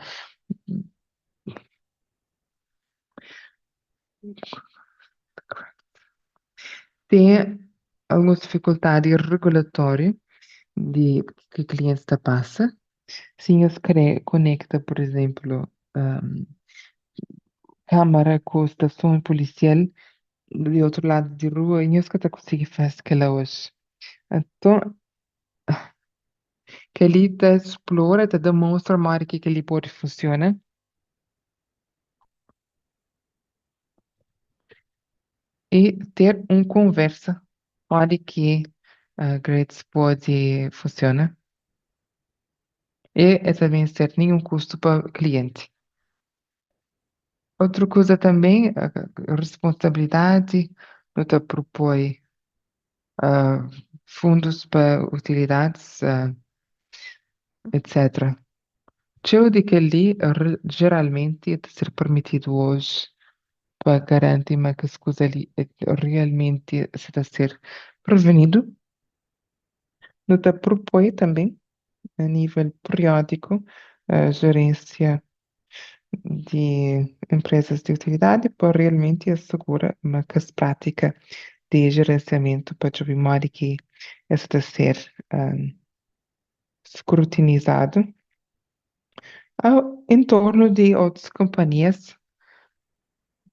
Tem algumas dificuldades regulatórias de que o cliente está passa. Se nós conecta, por exemplo, câmara com estação policial do outro lado de rua e nós que tá conseguindo fazer aquela hoje. Então, que ali tá explora, tá demonstra mais que ali pode funcionar e ter uma conversa onde que a Grades pode funcionar e é também ser nenhum custo para o cliente. Outra coisa também, a responsabilidade, eu te propõe ah, fundos para utilidades, etc. Ciò di che lì geralmente deve essere permitido hoje para garantir que as coisas ali realmente se está a ser prevenido. Não te propõe também, a nível periódico, a gerência de empresas de utilidade para realmente assegurar uma prática de gerenciamento para de modo que isso deve ser escrutinizado em torno de outras companhias,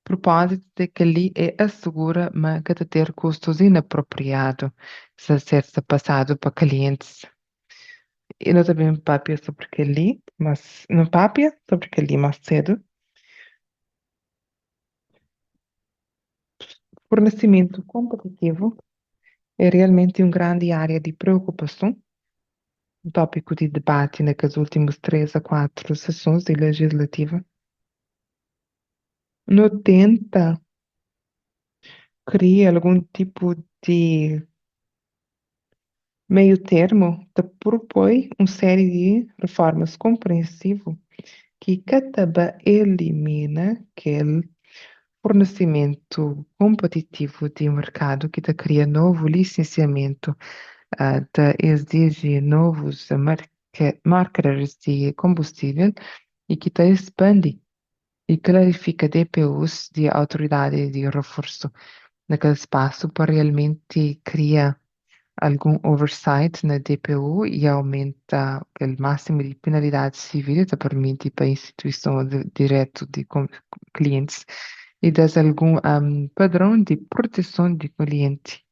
propósito de que ali é assegura, mas que ter custos inapropriados se ser passado para clientes. Eu não também papia sobre aquele, mas não papia sobre aquele mais cedo. Fornecimento competitivo é realmente uma grande área de preocupação, um tópico de debate nas últimas 3 a 4 sessões de legislativa. No tenta criar algum tipo de meio termo, te propõe uma série de reformas compreensivas que acaba elimina aquele fornecimento competitivo de mercado que te cria novo licenciamento, te exige novos marcadores de combustível e que te expande e clarifica DPUs de autoridade de reforço naquele espaço para realmente criar algum oversight na DPU e aumenta o máximo de penalidade civil que permite para a instituição direto de clientes e das algum padrão de proteção de cliente.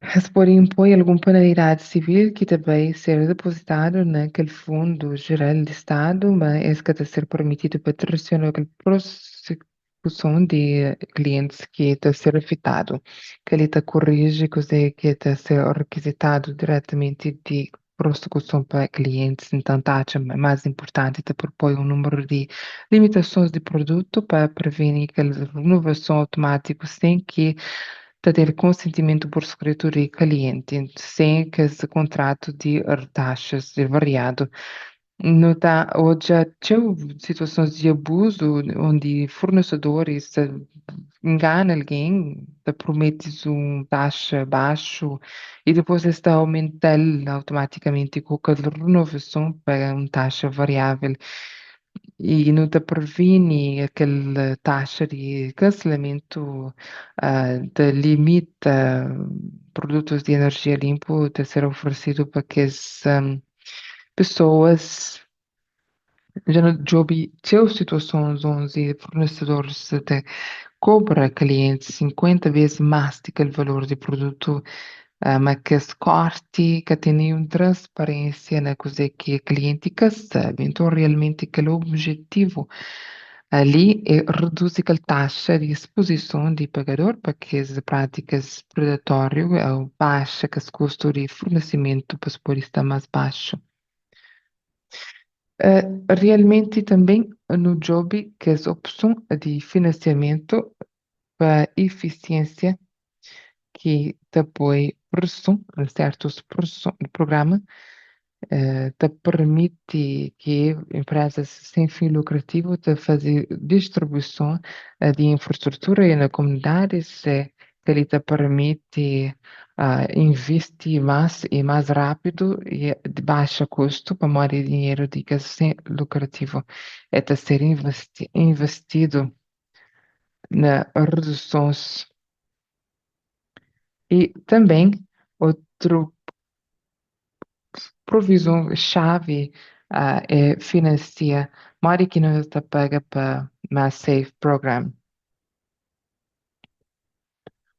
Mas, porém, impõe alguma penalidade civil que também ser depositado naquele fundo geral do Estado, mas que deve ser permitido para direcionar aquela prosecução de clientes que deve ser afetado, que ele te corrige coisa que deve ser requisitado diretamente de prossecução para clientes, então taxa mais importante, te propõe um número de limitações de produto para prevenir aquela renovação automática sem que ter consentimento por escritura e cliente, sem que esse contrato de taxas de variado. Nota, hoje há situações de abuso onde fornecedores enganam alguém, te promete um taxa baixo e depois está aumentando automaticamente com a renovação para uma taxa variável e não te previne aquela taxa de cancelamento de limite produtos de energia limpo de ser oferecido para que as pessoas já não jobi situações onde fornecedores de cobra clientes 50 vezes mais do que o valor do produto, mas que se corte, que tenha uma transparência na coisa que o cliente quer sabe. Então, realmente, aquele objetivo ali é reduzir a taxa de exposição de pagador para que as práticas predatórias baixa, que os custos de fornecimento para se pôr está mais baixo. Realmente também no job que as opções de financiamento para eficiência que te apoia pressão, certos programas te permite que empresas sem fim lucrativo te fazer distribuição de infraestrutura e na comunidade que ele te permite investir mais e mais rápido e de baixo custo para mover dinheiro de que sem lucrativo é de ser investido na reduções e também outro provisão-chave é financiar mais que não está paga para Mass Save Program.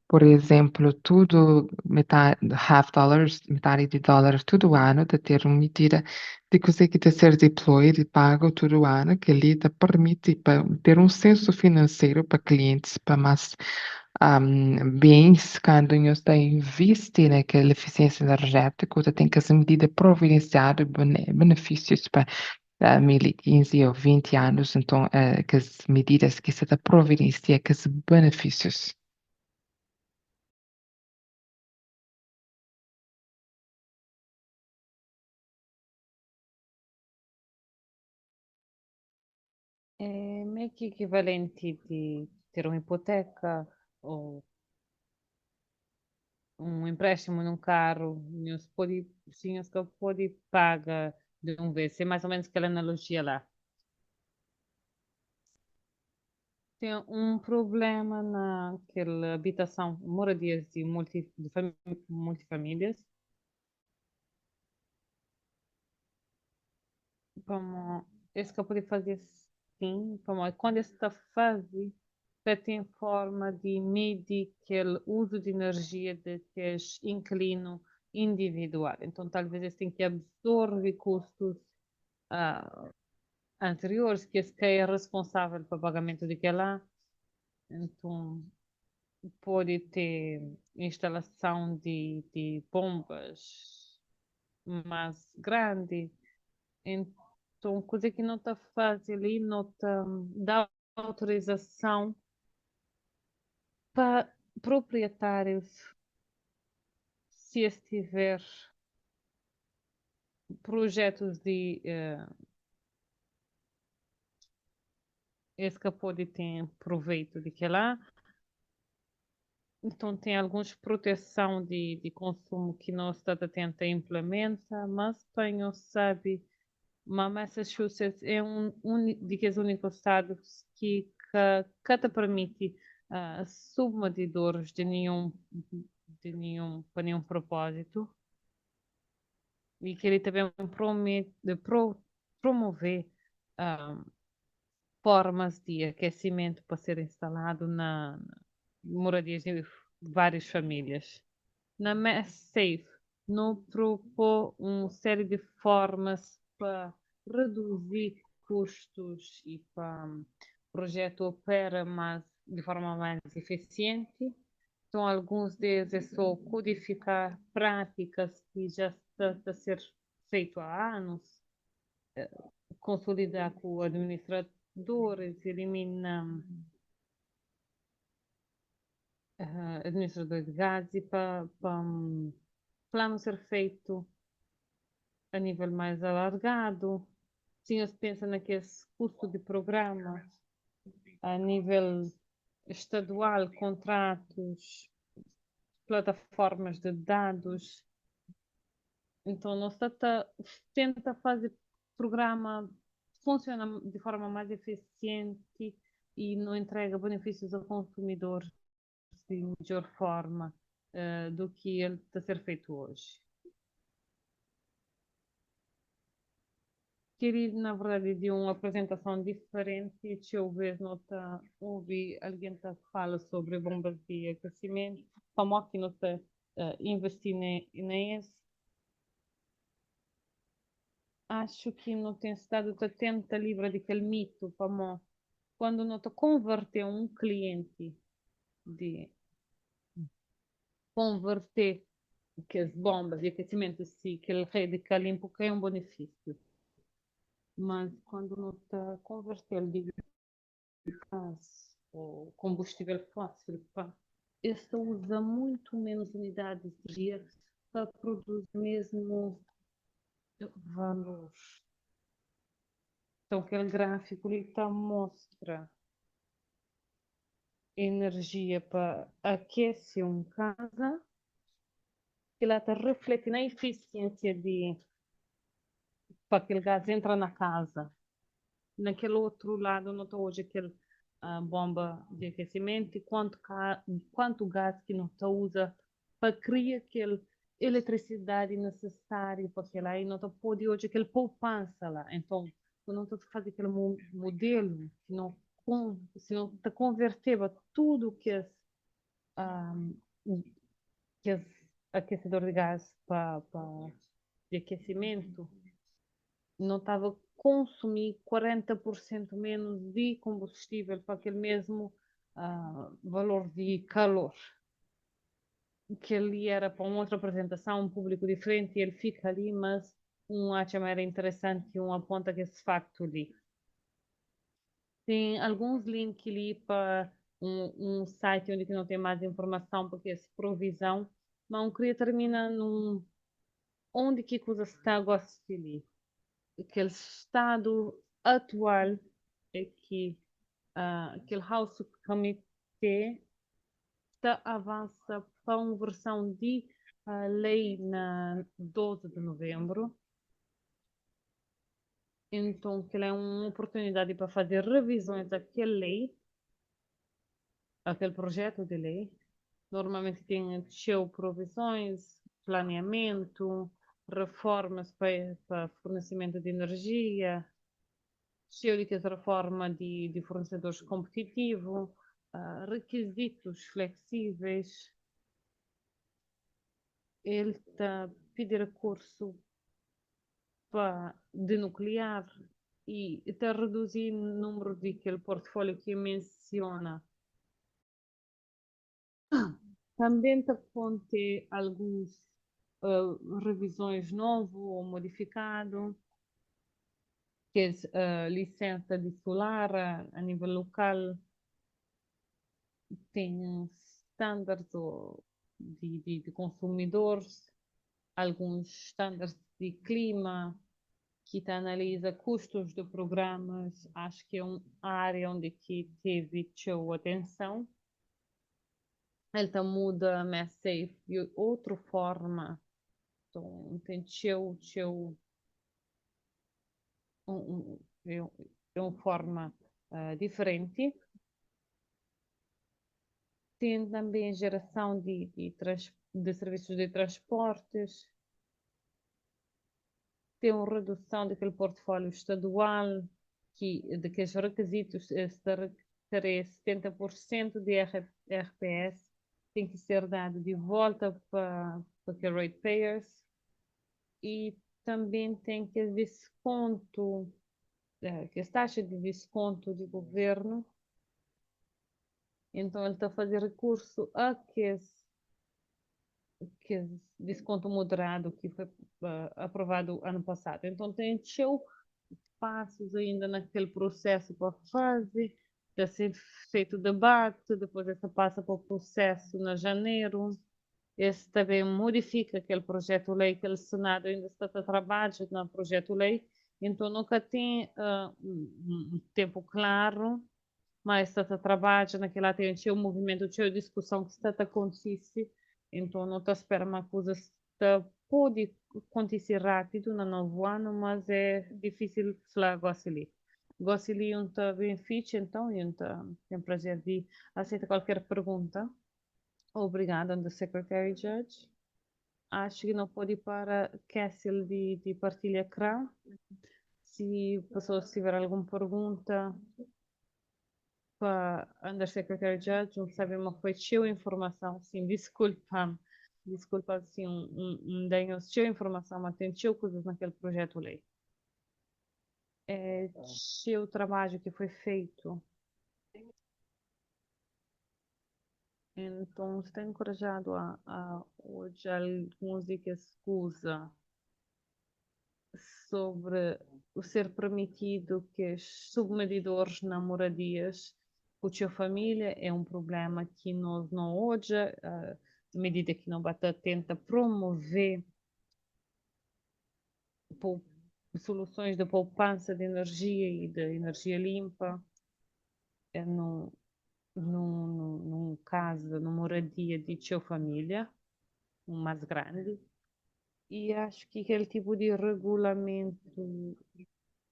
Por exemplo, tudo metade, half dollars, metade de dólar todo ano, de ter uma medida de conseguir ser deployed e pago todo ano, que lhe permite ter um senso financeiro para clientes, para mais bens, quando você está investindo naquela eficiência energética, você tem que essa medida providenciar benefícios para 15 ou 20 anos, então, que as medidas que você está providenciando, que os benefícios. É meio que equivalente de ter uma hipoteca ou um empréstimo num carro, sim, que pode pagar de vez. É mais ou menos aquela analogia lá. Tem um problema naquela habitação, moradias de multifamílias. Como esse que eu poderia fazer sim, como quando esta fase já tem forma de medir aquele uso de energia de que é inquilino individual. Então, talvez esse tem que absorver custos anteriores, que esse que é responsável pelo pagamento daquela. Então, pode ter instalação de bombas mais grande. Então, coisa que não está fácil ali, não está dá autorização para proprietários, se estiver projetos de esse que pode ter proveito de que lá. Então, tem algumas proteção de consumo que nós está tenta implementar, mas tenho sabe, mas Massachusetts é dos únicos estados que cada permite submedidores para nenhum propósito e que ele também promete promover formas de aquecimento para ser instalado na moradias de várias famílias. Na MassSafe, não propõe uma série de formas para reduzir custos e para o projeto opera de forma mais eficiente. Então, alguns deles é só codificar práticas que já está a ser feito há anos, consolidar com administradores, eliminar administrador de gás e para plano ser feito a nível mais alargado. Sim, se pensa naquele custo de programa a nível estadual, contratos, plataformas de dados. Então, nós tenta fazer programa funciona de forma mais eficiente e não entrega benefícios ao consumidor de melhor forma do que ele está a ser feito hoje. Queria, na verdade, de uma apresentação diferente, se eu ver nota, ouvi alguém que fala sobre bombas de aquecimento, como aqui não está investir nesse. Acho que não tem estado atento livre daquele mito, como quando não está converter um cliente de converter que as bombas de aquecimento se que ele rede que limpo que é um benefício. Mas quando não está convertendo de gás ou combustível fóssil, esse usa muito menos unidades de energia para produzir mesmo valor. Então, aquele gráfico ali está mostra energia para aquecer uma casa, que lá está refletindo a eficiência para aquele gás entrar na casa. Naquele outro lado, não está hoje aquele bomba de aquecimento e quanto gás que não está usa para criar aquela eletricidade necessária para aquilo aí, não está pode hoje aquele poupança lá. Então, não está fazer aquele modelo que não se não está convertendo tudo que é aquecedor de gás para de aquecimento não estava a consumir 40% menos de combustível para aquele mesmo valor de calor. Que ele era para uma outra apresentação, um público diferente, e ele fica ali, mas acha era interessante e aponta que esse facto ali. Tem alguns links ali para um site onde não tem mais informação, porque é provisão, mas eu queria terminar onde que coisa está a gostar ali. Aquele estado atual é que aquele House Committee está avança para uma versão de lei na 12 de novembro Então, que é uma oportunidade para fazer revisões daquela lei, aquele projeto de lei. Normalmente tem cheio provisões, planeamento, reformas para fornecimento de energia, cheio de reforma de fornecedores competitivos, requisitos flexíveis. Ele está pedindo recurso de nuclear e está reduzindo o número de aquele portfólio que menciona. Também está ter algumas revisões novo ou modificado, que é licença de solar a nível local, tem estándares de consumidores, alguns estándares de clima, que analisa custos de programas, acho que é uma área onde que teve sua atenção. Ele muda mais safe de outra forma, então tem uma forma diferente. Tem também geração de serviços de transportes, tem uma redução daquele portfólio estadual, daqueles requisitos, terem 70% de RPS, tem que ser dado de volta para que ratepayers, e também tem que desconto, que as taxas de desconto de governo. Então ele está a fazer recurso a que desconto moderado que foi aprovado ano passado. Então tem passos ainda naquele processo para fazer, está sendo feito debate, depois essa passa para o processo na janeiro. Esse também modifica aquele projeto-lei, que o Senado ainda está a trabalhar no projeto-lei, então nunca tem um tempo claro, mas está a trabalhar naquela tem um movimento, tinha discussão que está a acontecer, então não está esperando uma coisa pode acontecer rápido no novo ano, mas é difícil falar Gossili. Gossili está bem fixe, então eu tenho prazer de aceitar qualquer pergunta. Obrigada, Under Secretary Judge. Acho que não pode ir para Castle de partilha ecrã. Se pessoas tiver alguma pergunta para Under Secretary Judge, não sabemos foi cheia informação, sim, desculpa, sim, tenho cheia informação, mas tem cheia coisas naquele projeto-lei. É cheio trabalho que foi feito. Então, estou encorajado a hoje alguns que escusa sobre o ser permitido que os submedidores na moradias com a sua família é um problema que nós não hoje, à medida que não bata tenta promover soluções de poupança de energia e de energia limpa, num caso, numa moradia de sua família, mais grande. E acho que aquele tipo de regulamento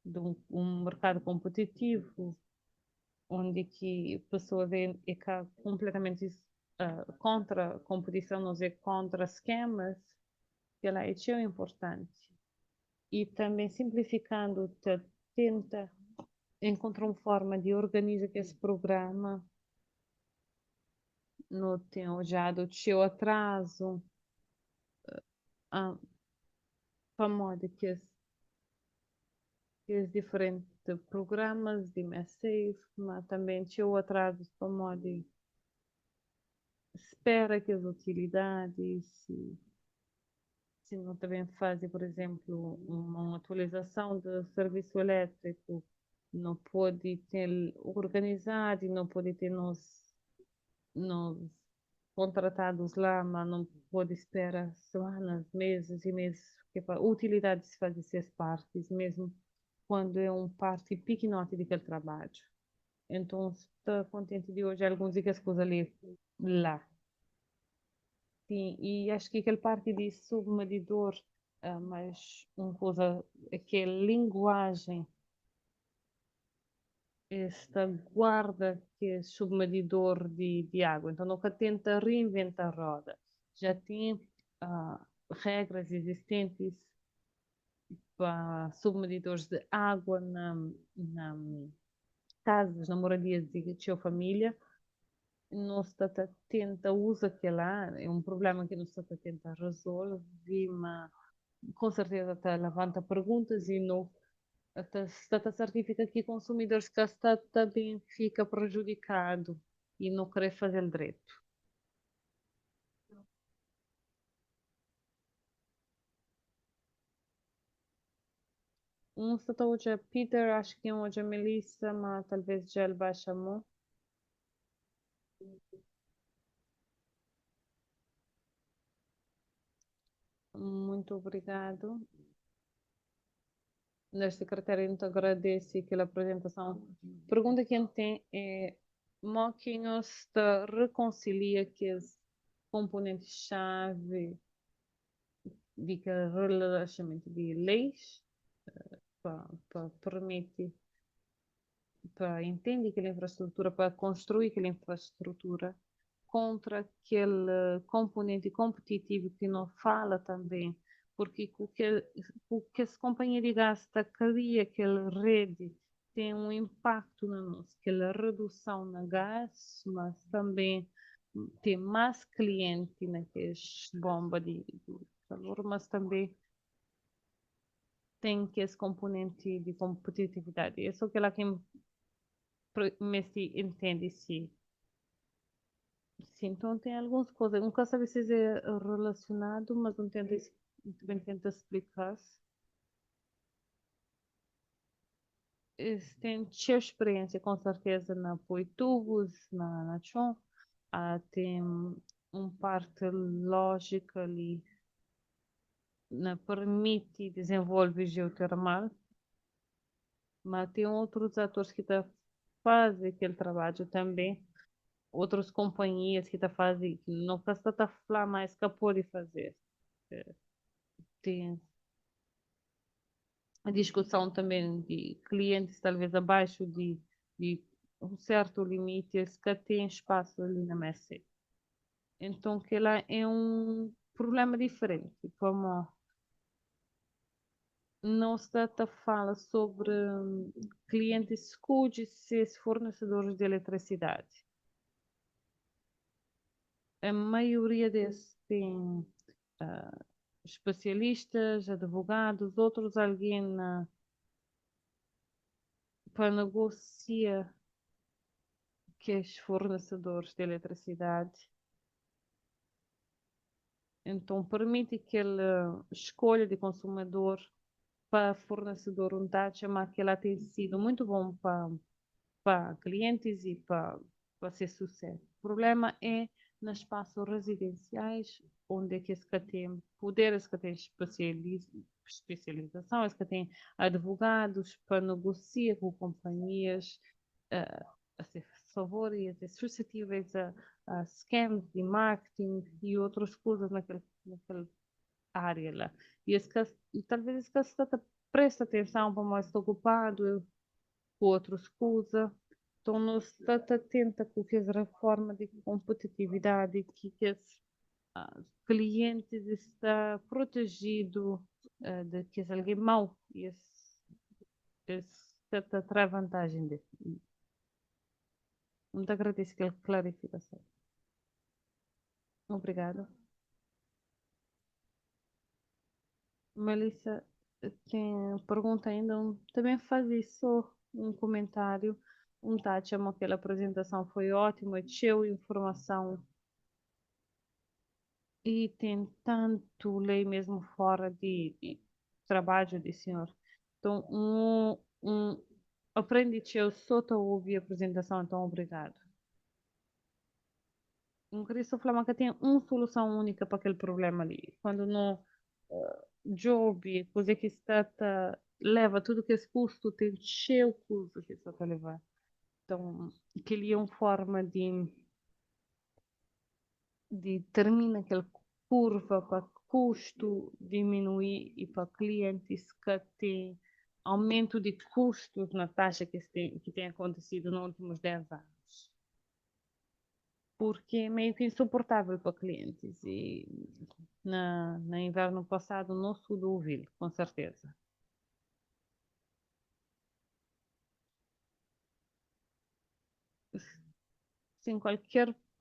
de um mercado competitivo, onde que a pessoa é completamente contra a competição, não é contra esquemas, que ela é tão importante. E também simplificando, tenta encontrar uma forma de organizar esse programa, não tem já do seu atraso, para modo que os diferentes programas de MSAFE, mas também tinha atraso para modo espera que as utilidades, se não também fazem, por exemplo, uma atualização do serviço elétrico, não pode ter organizado e não pode ter nos contratados lá, mas não pode esperar semanas, meses e meses, porque para utilidade se faz essas partes, mesmo quando é um parte pequenote daquele trabalho. Então, estou contente de hoje alguns que as coisas ali lá. Sim, e acho que aquele parte de submedidor mas uma coisa é que a linguagem, esta guarda que é submedidor de água, então nunca tenta reinventar a roda. Já tem regras existentes para submedidores de água na casas, na moradia de sua família. Não se tenta usa aquela, é um problema que não se tenta resolver, mas com certeza está levanta perguntas e não está certifica que consumidores que está também fica prejudicado e não querer fazer direito. Está hoje a Peter, acho que hoje a Melissa, mas talvez já ele baixa a mão. Muito obrigado. Na secretária, então agradece aquela apresentação. Pergunta que a gente tem é: como que nós reconcilia que as componentes-chave de que relaxamento de leis para permitir, para entender aquela infraestrutura, para construir aquela infraestrutura contra aquele componente competitivo que não fala também, porque o que as companhias de gás cria aquela rede tem um impacto na nossa, aquela redução na gás, mas também tem mais cliente naquelas bombas de calor, mas também tem que esse componente de competitividade. É só que ela quem me entende se sim, então tem algumas coisas. Nunca sabe se é relacionado, mas não tenta, também tenta explicar. Tem sua experiência, com certeza, na Poitubos, na Chon. Tem uma parte lógica ali, na permite desenvolver geotermal, mas tem outros atores que fazem aquele trabalho também, outras companhias que fazem, que não está a falar mais que pode fazer. Tem a discussão também de clientes talvez abaixo de um certo limite, eles que têm espaço ali na mesa. Então, que lá é um problema diferente, como não se fala sobre clientes cujos fornecedores de eletricidade. A maioria desses tem especialistas, advogados, outros alguém para negociar que os fornecedores de eletricidade. Então, permite que ele escolha de consumidor para fornecedor um taxa, mas que ela tem sido muito bom para clientes e para ser sucesso. O problema é nos espaços residenciais, onde é que esse que tem poder, esse que tem especialização, esse que tem advogados para negociar com companhias, a ser favor e a ser suscetíveis a scams de marketing e outras coisas naquela área lá. E talvez esse caso presta atenção para mais ocupado com outras coisas. Então, nós estamos atenta com essa reforma de competitividade que os clientes está protegido de que alguém mau e essa terá vantagem disso. Muito agradeço pela clarificação. Obrigada. Melissa, tem pergunta ainda? Também faz isso, um comentário. Tati, aquela apresentação foi ótima, cheio de informação. E tem tanto lei mesmo fora de trabalho de senhor. Então, aprendi eu só te ouvir a apresentação, então obrigado. Não queria só falar que tem uma solução única para aquele problema ali. Quando não job, coisa que leva tudo que é custo, tem cheio custo que está a levar. Então, aquele é uma forma de terminar aquela curva para custo diminuir e para clientes que têm aumento de custos na taxa que tem acontecido nos últimos 10 anos. Porque é meio que insuportável para clientes. E no inverno passado não se ouviu, com certeza. Sim,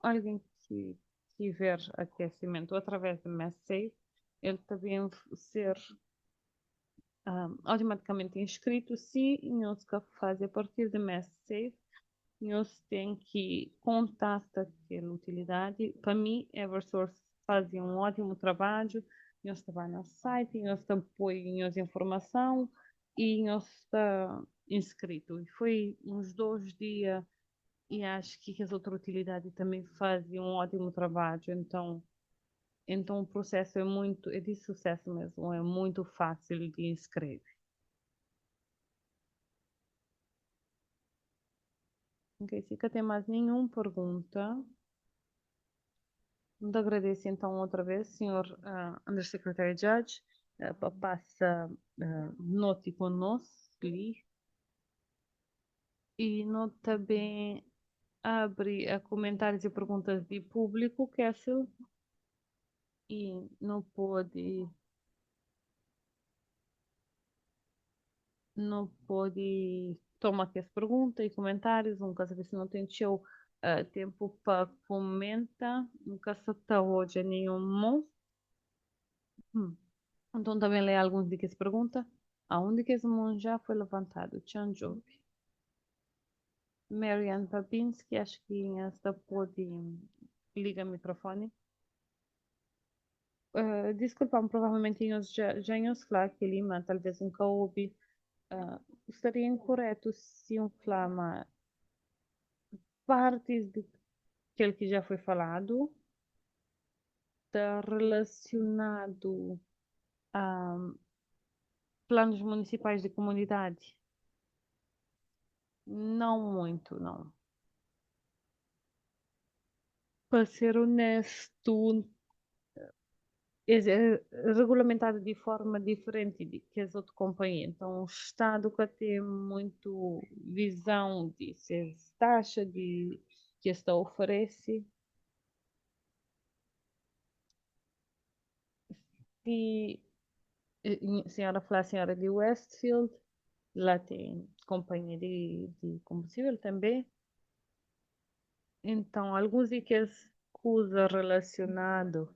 alguém que tiver aquecimento através do MassSave, ele também ser automaticamente inscrito. Se nós que faz a partir do MassSave, nós tem que contactar aquela utilidade. Para mim, Eversource fazia um ótimo trabalho. Nós estava no site, nós põe as informação e nós está inscrito. E foi uns 2 dias e acho que as outras utilidades também fazem um ótimo trabalho. Então o processo é de sucesso mesmo, é muito fácil de inscrever. Ok, se não tem mais nenhuma pergunta, muito agradeço então outra vez, senhor Undersecretary Judge, para passar nota conosco ali. E nós também abre a comentários e perguntas de público, Castle, e não pode tomar aqui as perguntas e comentários, um caso se não tem seu tempo para comentar, um caso está hoje nenhum. Então também leio alguns de que pergunta. Aonde que esse mão já foi levantado? Chanjobi. Marianne Babinski, acho que esta pode ligar o microfone. Desculpa, provavelmente já nos falar que Lima, talvez nunca ouvi. Estaria incorreto se eu falar partes de aquilo que já foi falado, está relacionado a planos municipais de comunidade. Não muito, não. Para ser honesto, é regulamentado de forma diferente de que as outras companhias. Então, o Estado que tem muito visão de ser taxa de que está oferece. E a senhora fala, a senhora de Westfield, lá tem companhia de combustível também. Então, alguns de que as coisas relacionadas,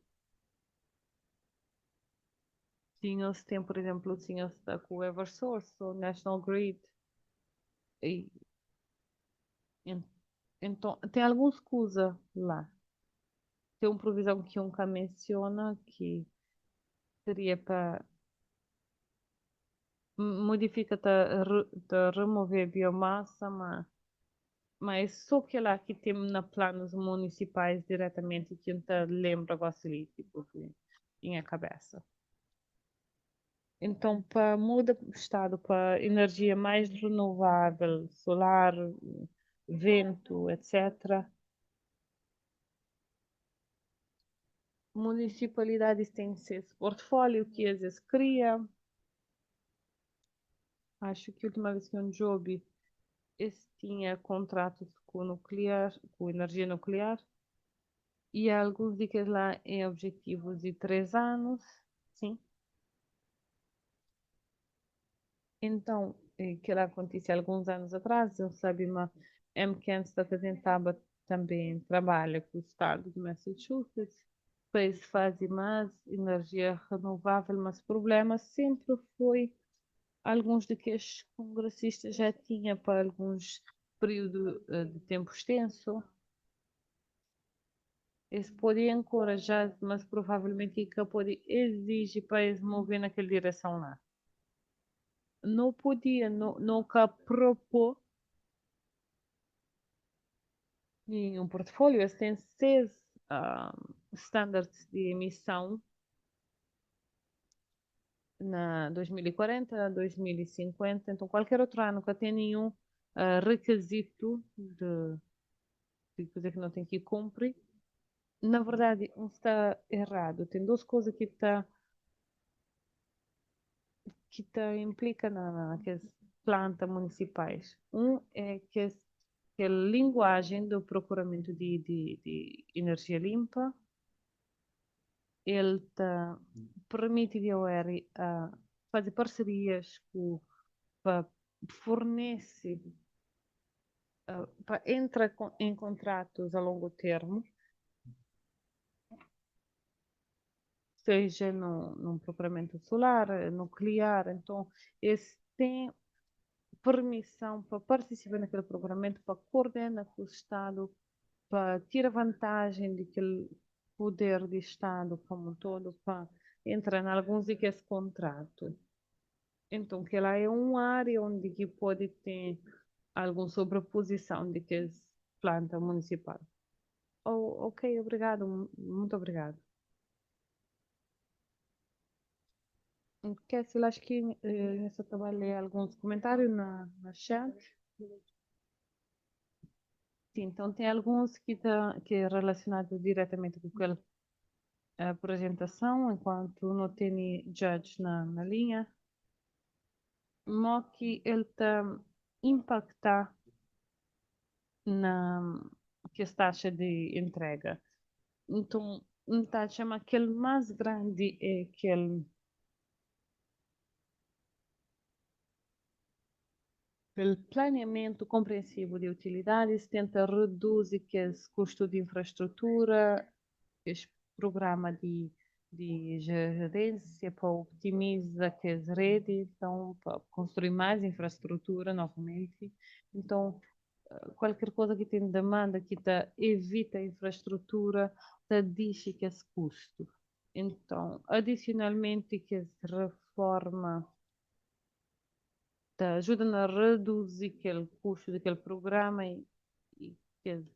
senhores tem, por exemplo, o senhor está com o Eversource, o National Grid, e, então, tem algumas coisas lá. Tem uma provisão que nunca menciona, que seria para modifica de remover biomassa, mas só que lá que tem na planos municipais diretamente que não lembra agora ali, tipo, em a cabeça. Então, para mudar o estado para energia mais renovável, solar, vento, etc., municipalidades têm esse portfólio que às vezes cria. Acho que a última vez que um job esse tinha contratos com nuclear, com energia nuclear, e alguns dicas lá em objetivos de 3 anos, sim. Então, que lá aconteceu alguns anos atrás, eu sabia, mas MCAN está tentava também trabalha com o estado de Massachusetts, para eles fazem mais energia renovável, mas o problema sempre foi alguns daqueles congressistas já tinham para alguns período de tempo extenso. Eles podem encorajar, mas provavelmente que pode exigir para eles mover naquela direção lá. Não podia, não propor em um portfólio. Eles têm 6 standards de emissão na 2040, 2050. Então, qualquer outro ano que tenha nenhum requisito de coisa que não tem que cumprir, na verdade, está errado. Tem duas coisas que implica nas plantas municipais. Um é que a linguagem do procuramento de energia limpa, ele permite fazer parcerias para fornecer, para entrar em contratos a longo termo, seja num procuramento solar, nuclear. Então, eles têm permissão para participar naquele procuramento, para coordenar com o Estado, para tirar vantagem daquele poder de Estado como um todo, para entrar em alguns daqueles contratos. Então, que lá é uma área onde que pode ter alguma sobreposição de que planta municipal. Oh, ok, obrigado, muito obrigado. Kessel, acho que eu só ler alguns comentários na chat. Sim, então tem alguns que é relacionado diretamente com aquela apresentação, enquanto não tem judge na linha. Mas que ele impacta na que as taxas de entrega. Então, a taxa, mas aquele mais grande é aquele pelo planeamento compreensivo de utilidades, tenta reduzir os custos de infraestrutura, esse programa de gerência para otimizar as redes, então, para construir mais infraestrutura novamente. Então, qualquer coisa que tem demanda, que evita a infraestrutura, diz que é custo. Então, adicionalmente, que a reforma ajuda a reduzir aquele custo daquele programa e aquele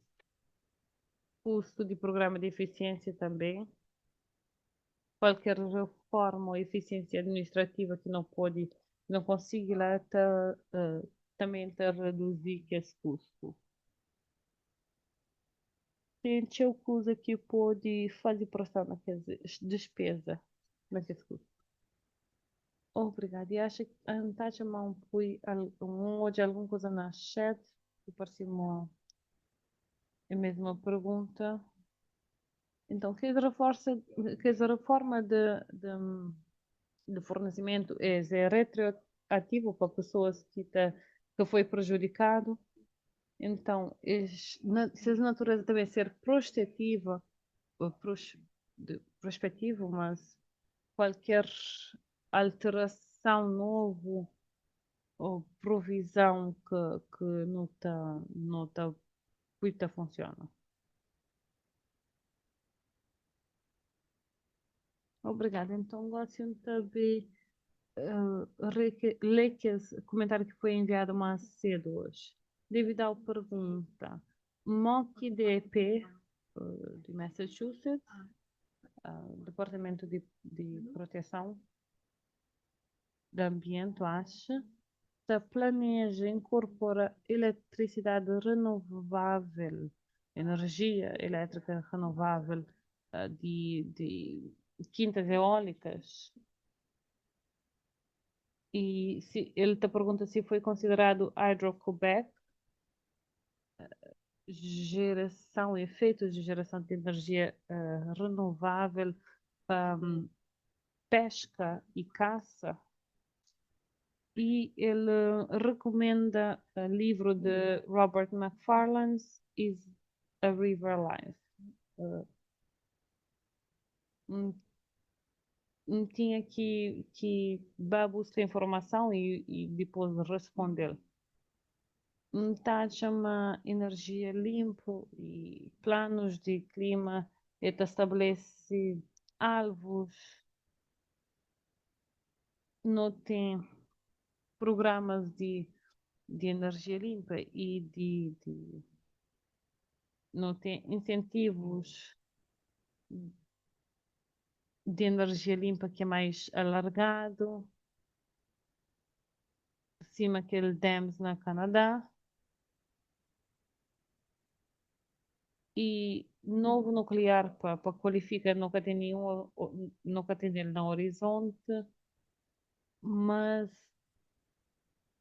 custo de programa de eficiência também. Qualquer reforma ou eficiência administrativa que não consiga lá, também reduzir esse custo. Tem coisa que pode fazer pressão naquelas despesas, naqueles custos. Obrigada. E acho que a Natasha não foi hoje alguma coisa na chat que parecia a mesma pergunta. Então, que a reforma de fornecimento é retroativo para pessoas que foi prejudicado. Então, se a natureza também ser prospectiva, prospectivo, mas qualquer alteração novo ou provisão que não tá funciona. Obrigada. Então, gosto de saber ler esse comentário que foi enviado mais cedo hoje. Devido à pergunta, MOC DEP de Massachusetts, Departamento de Proteção do Ambiente, acha, planeja incorporar eletricidade renovável, energia elétrica renovável de quintas eólicas. E ele te pergunta se foi considerado Hydro-Quebec, geração, efeitos de geração de energia renovável, pesca e caça. E ele recomenda o livro de Robert Macfarlane, Is a River Life. Tinha que buscar informação e depois responder. Tá chama energia limpa e planos de clima e estabelece alvos. Não tem programas de energia limpa e não tem incentivos de energia limpa que é mais alargado, acima aquele dams na Canadá. E novo nuclear para qualificar nunca tem nenhum, nunca tem ele no horizonte, mas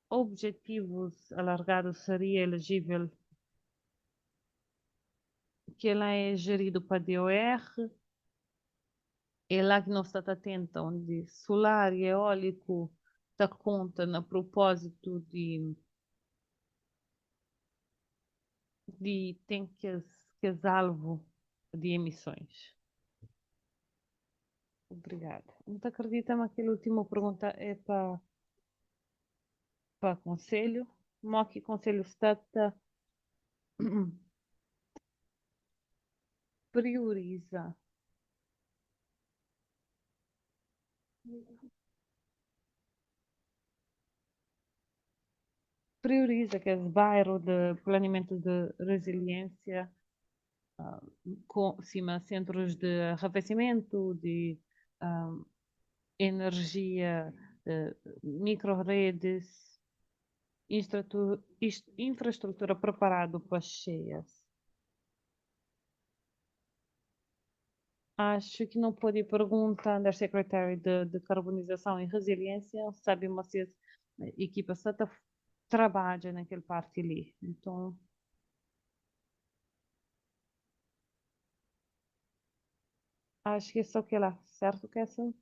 objetivos alargados seria elegível que ela é gerido para DOR, é lá que nós estamos atentos, onde solar e eólico está conta no propósito de tem que é alvo de emissões. Obrigada. Não te acredita, mas aquela última pergunta é para conselho. Como que conselho está prioriza que é bairro de planeamento de resiliência, com cima centros de arrefecimento, de energia, microredes, infraestrutura preparada para cheias. Acho que não pode perguntar da Secretary de Decarbonização e Resiliência, sabe, vocês, a equipa só trabalha naquele parte ali. Então, acho que é só que lá, certo, Kessel?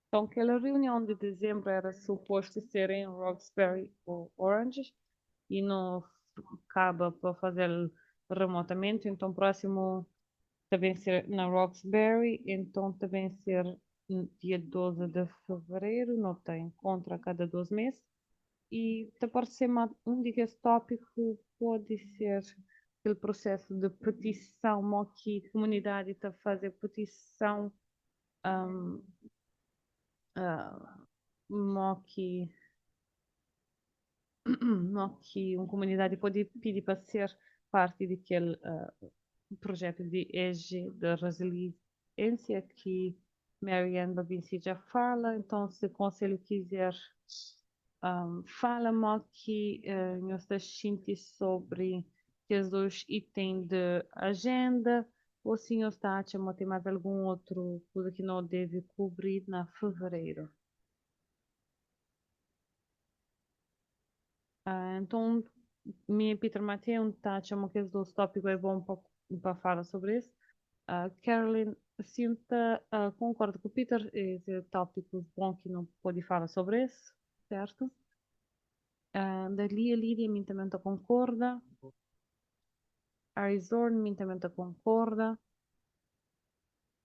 Então, aquela reunião de dezembro era suposto ser em Roxbury ou Orange e não acaba para fazer remotamente, então próximo também ser na Roxbury, então também ser dia 12 de fevereiro, não tem encontro a cada 12 meses. E te pode ser um desses tópicos pode ser aquele processo de petição, que a comunidade está a fazer petição, que uma comunidade pode pedir para ser parte daquele projeto de EG de resiliência que Marianne Babinci já fala. Então, se o conselho quiser, fala-me que nós estamos sobre os dois itens de agenda, ou se nós está a ter mais algum outro coisa que não deve cobrir na fevereiro. Então, minha Peter Mateu está a chamar que esses dois tópicos é bom para falar sobre isso. Carolyn, sinta, concordo com o Peter, esse tópico bom que não pode falar sobre isso, certo? Da Lídia, mim também concorda. Arizona, mim também concorda.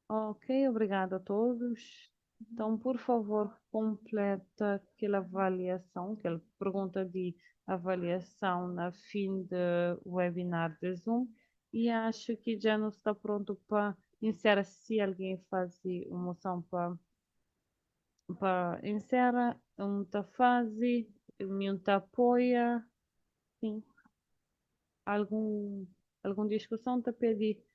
Ok, obrigado a todos. Então, por favor, completa aquela avaliação, aquela pergunta de avaliação na fim do webinar de Zoom. E acho que já não está pronto para iniciar. Se alguém faz uma moção para encerrar, um tá faz, um tá apoia, sim. Alguma discussão tá pedir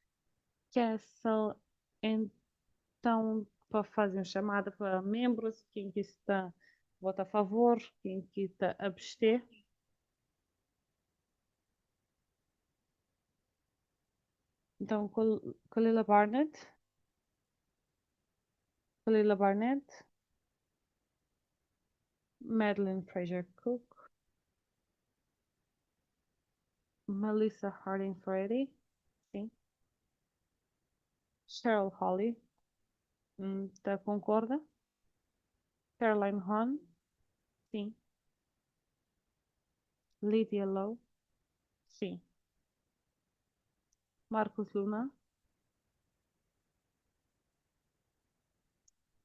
que essa então, para fazer uma chamada para membros, quem que está vota a favor, quem que está a abster. Então, Kalila Barnett. Kalila Barnett. Madeline Fraser Cook. Melissa Harding Freddy. Sim. Cheryl Holly. Tá concorda? Caroline Hahn. Sim. Lydia Lowe. Sim. Marcos Luna.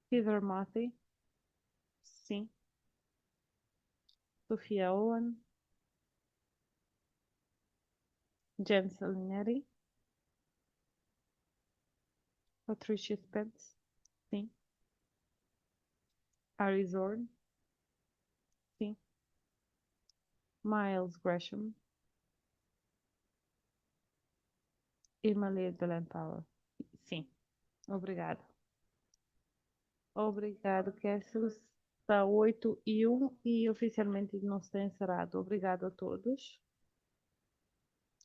Peter Mathy. Sim. Sofia Owen. Jen Salinetti. Patricia Spence. Sim. Ari Zorn. Sim. Miles Gresham. Irma Lia Power. Sim. Obrigado. Obrigado, Kessels. Está 8:01 e oficialmente não está encerrado. Obrigado a todos.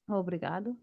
Obrigado.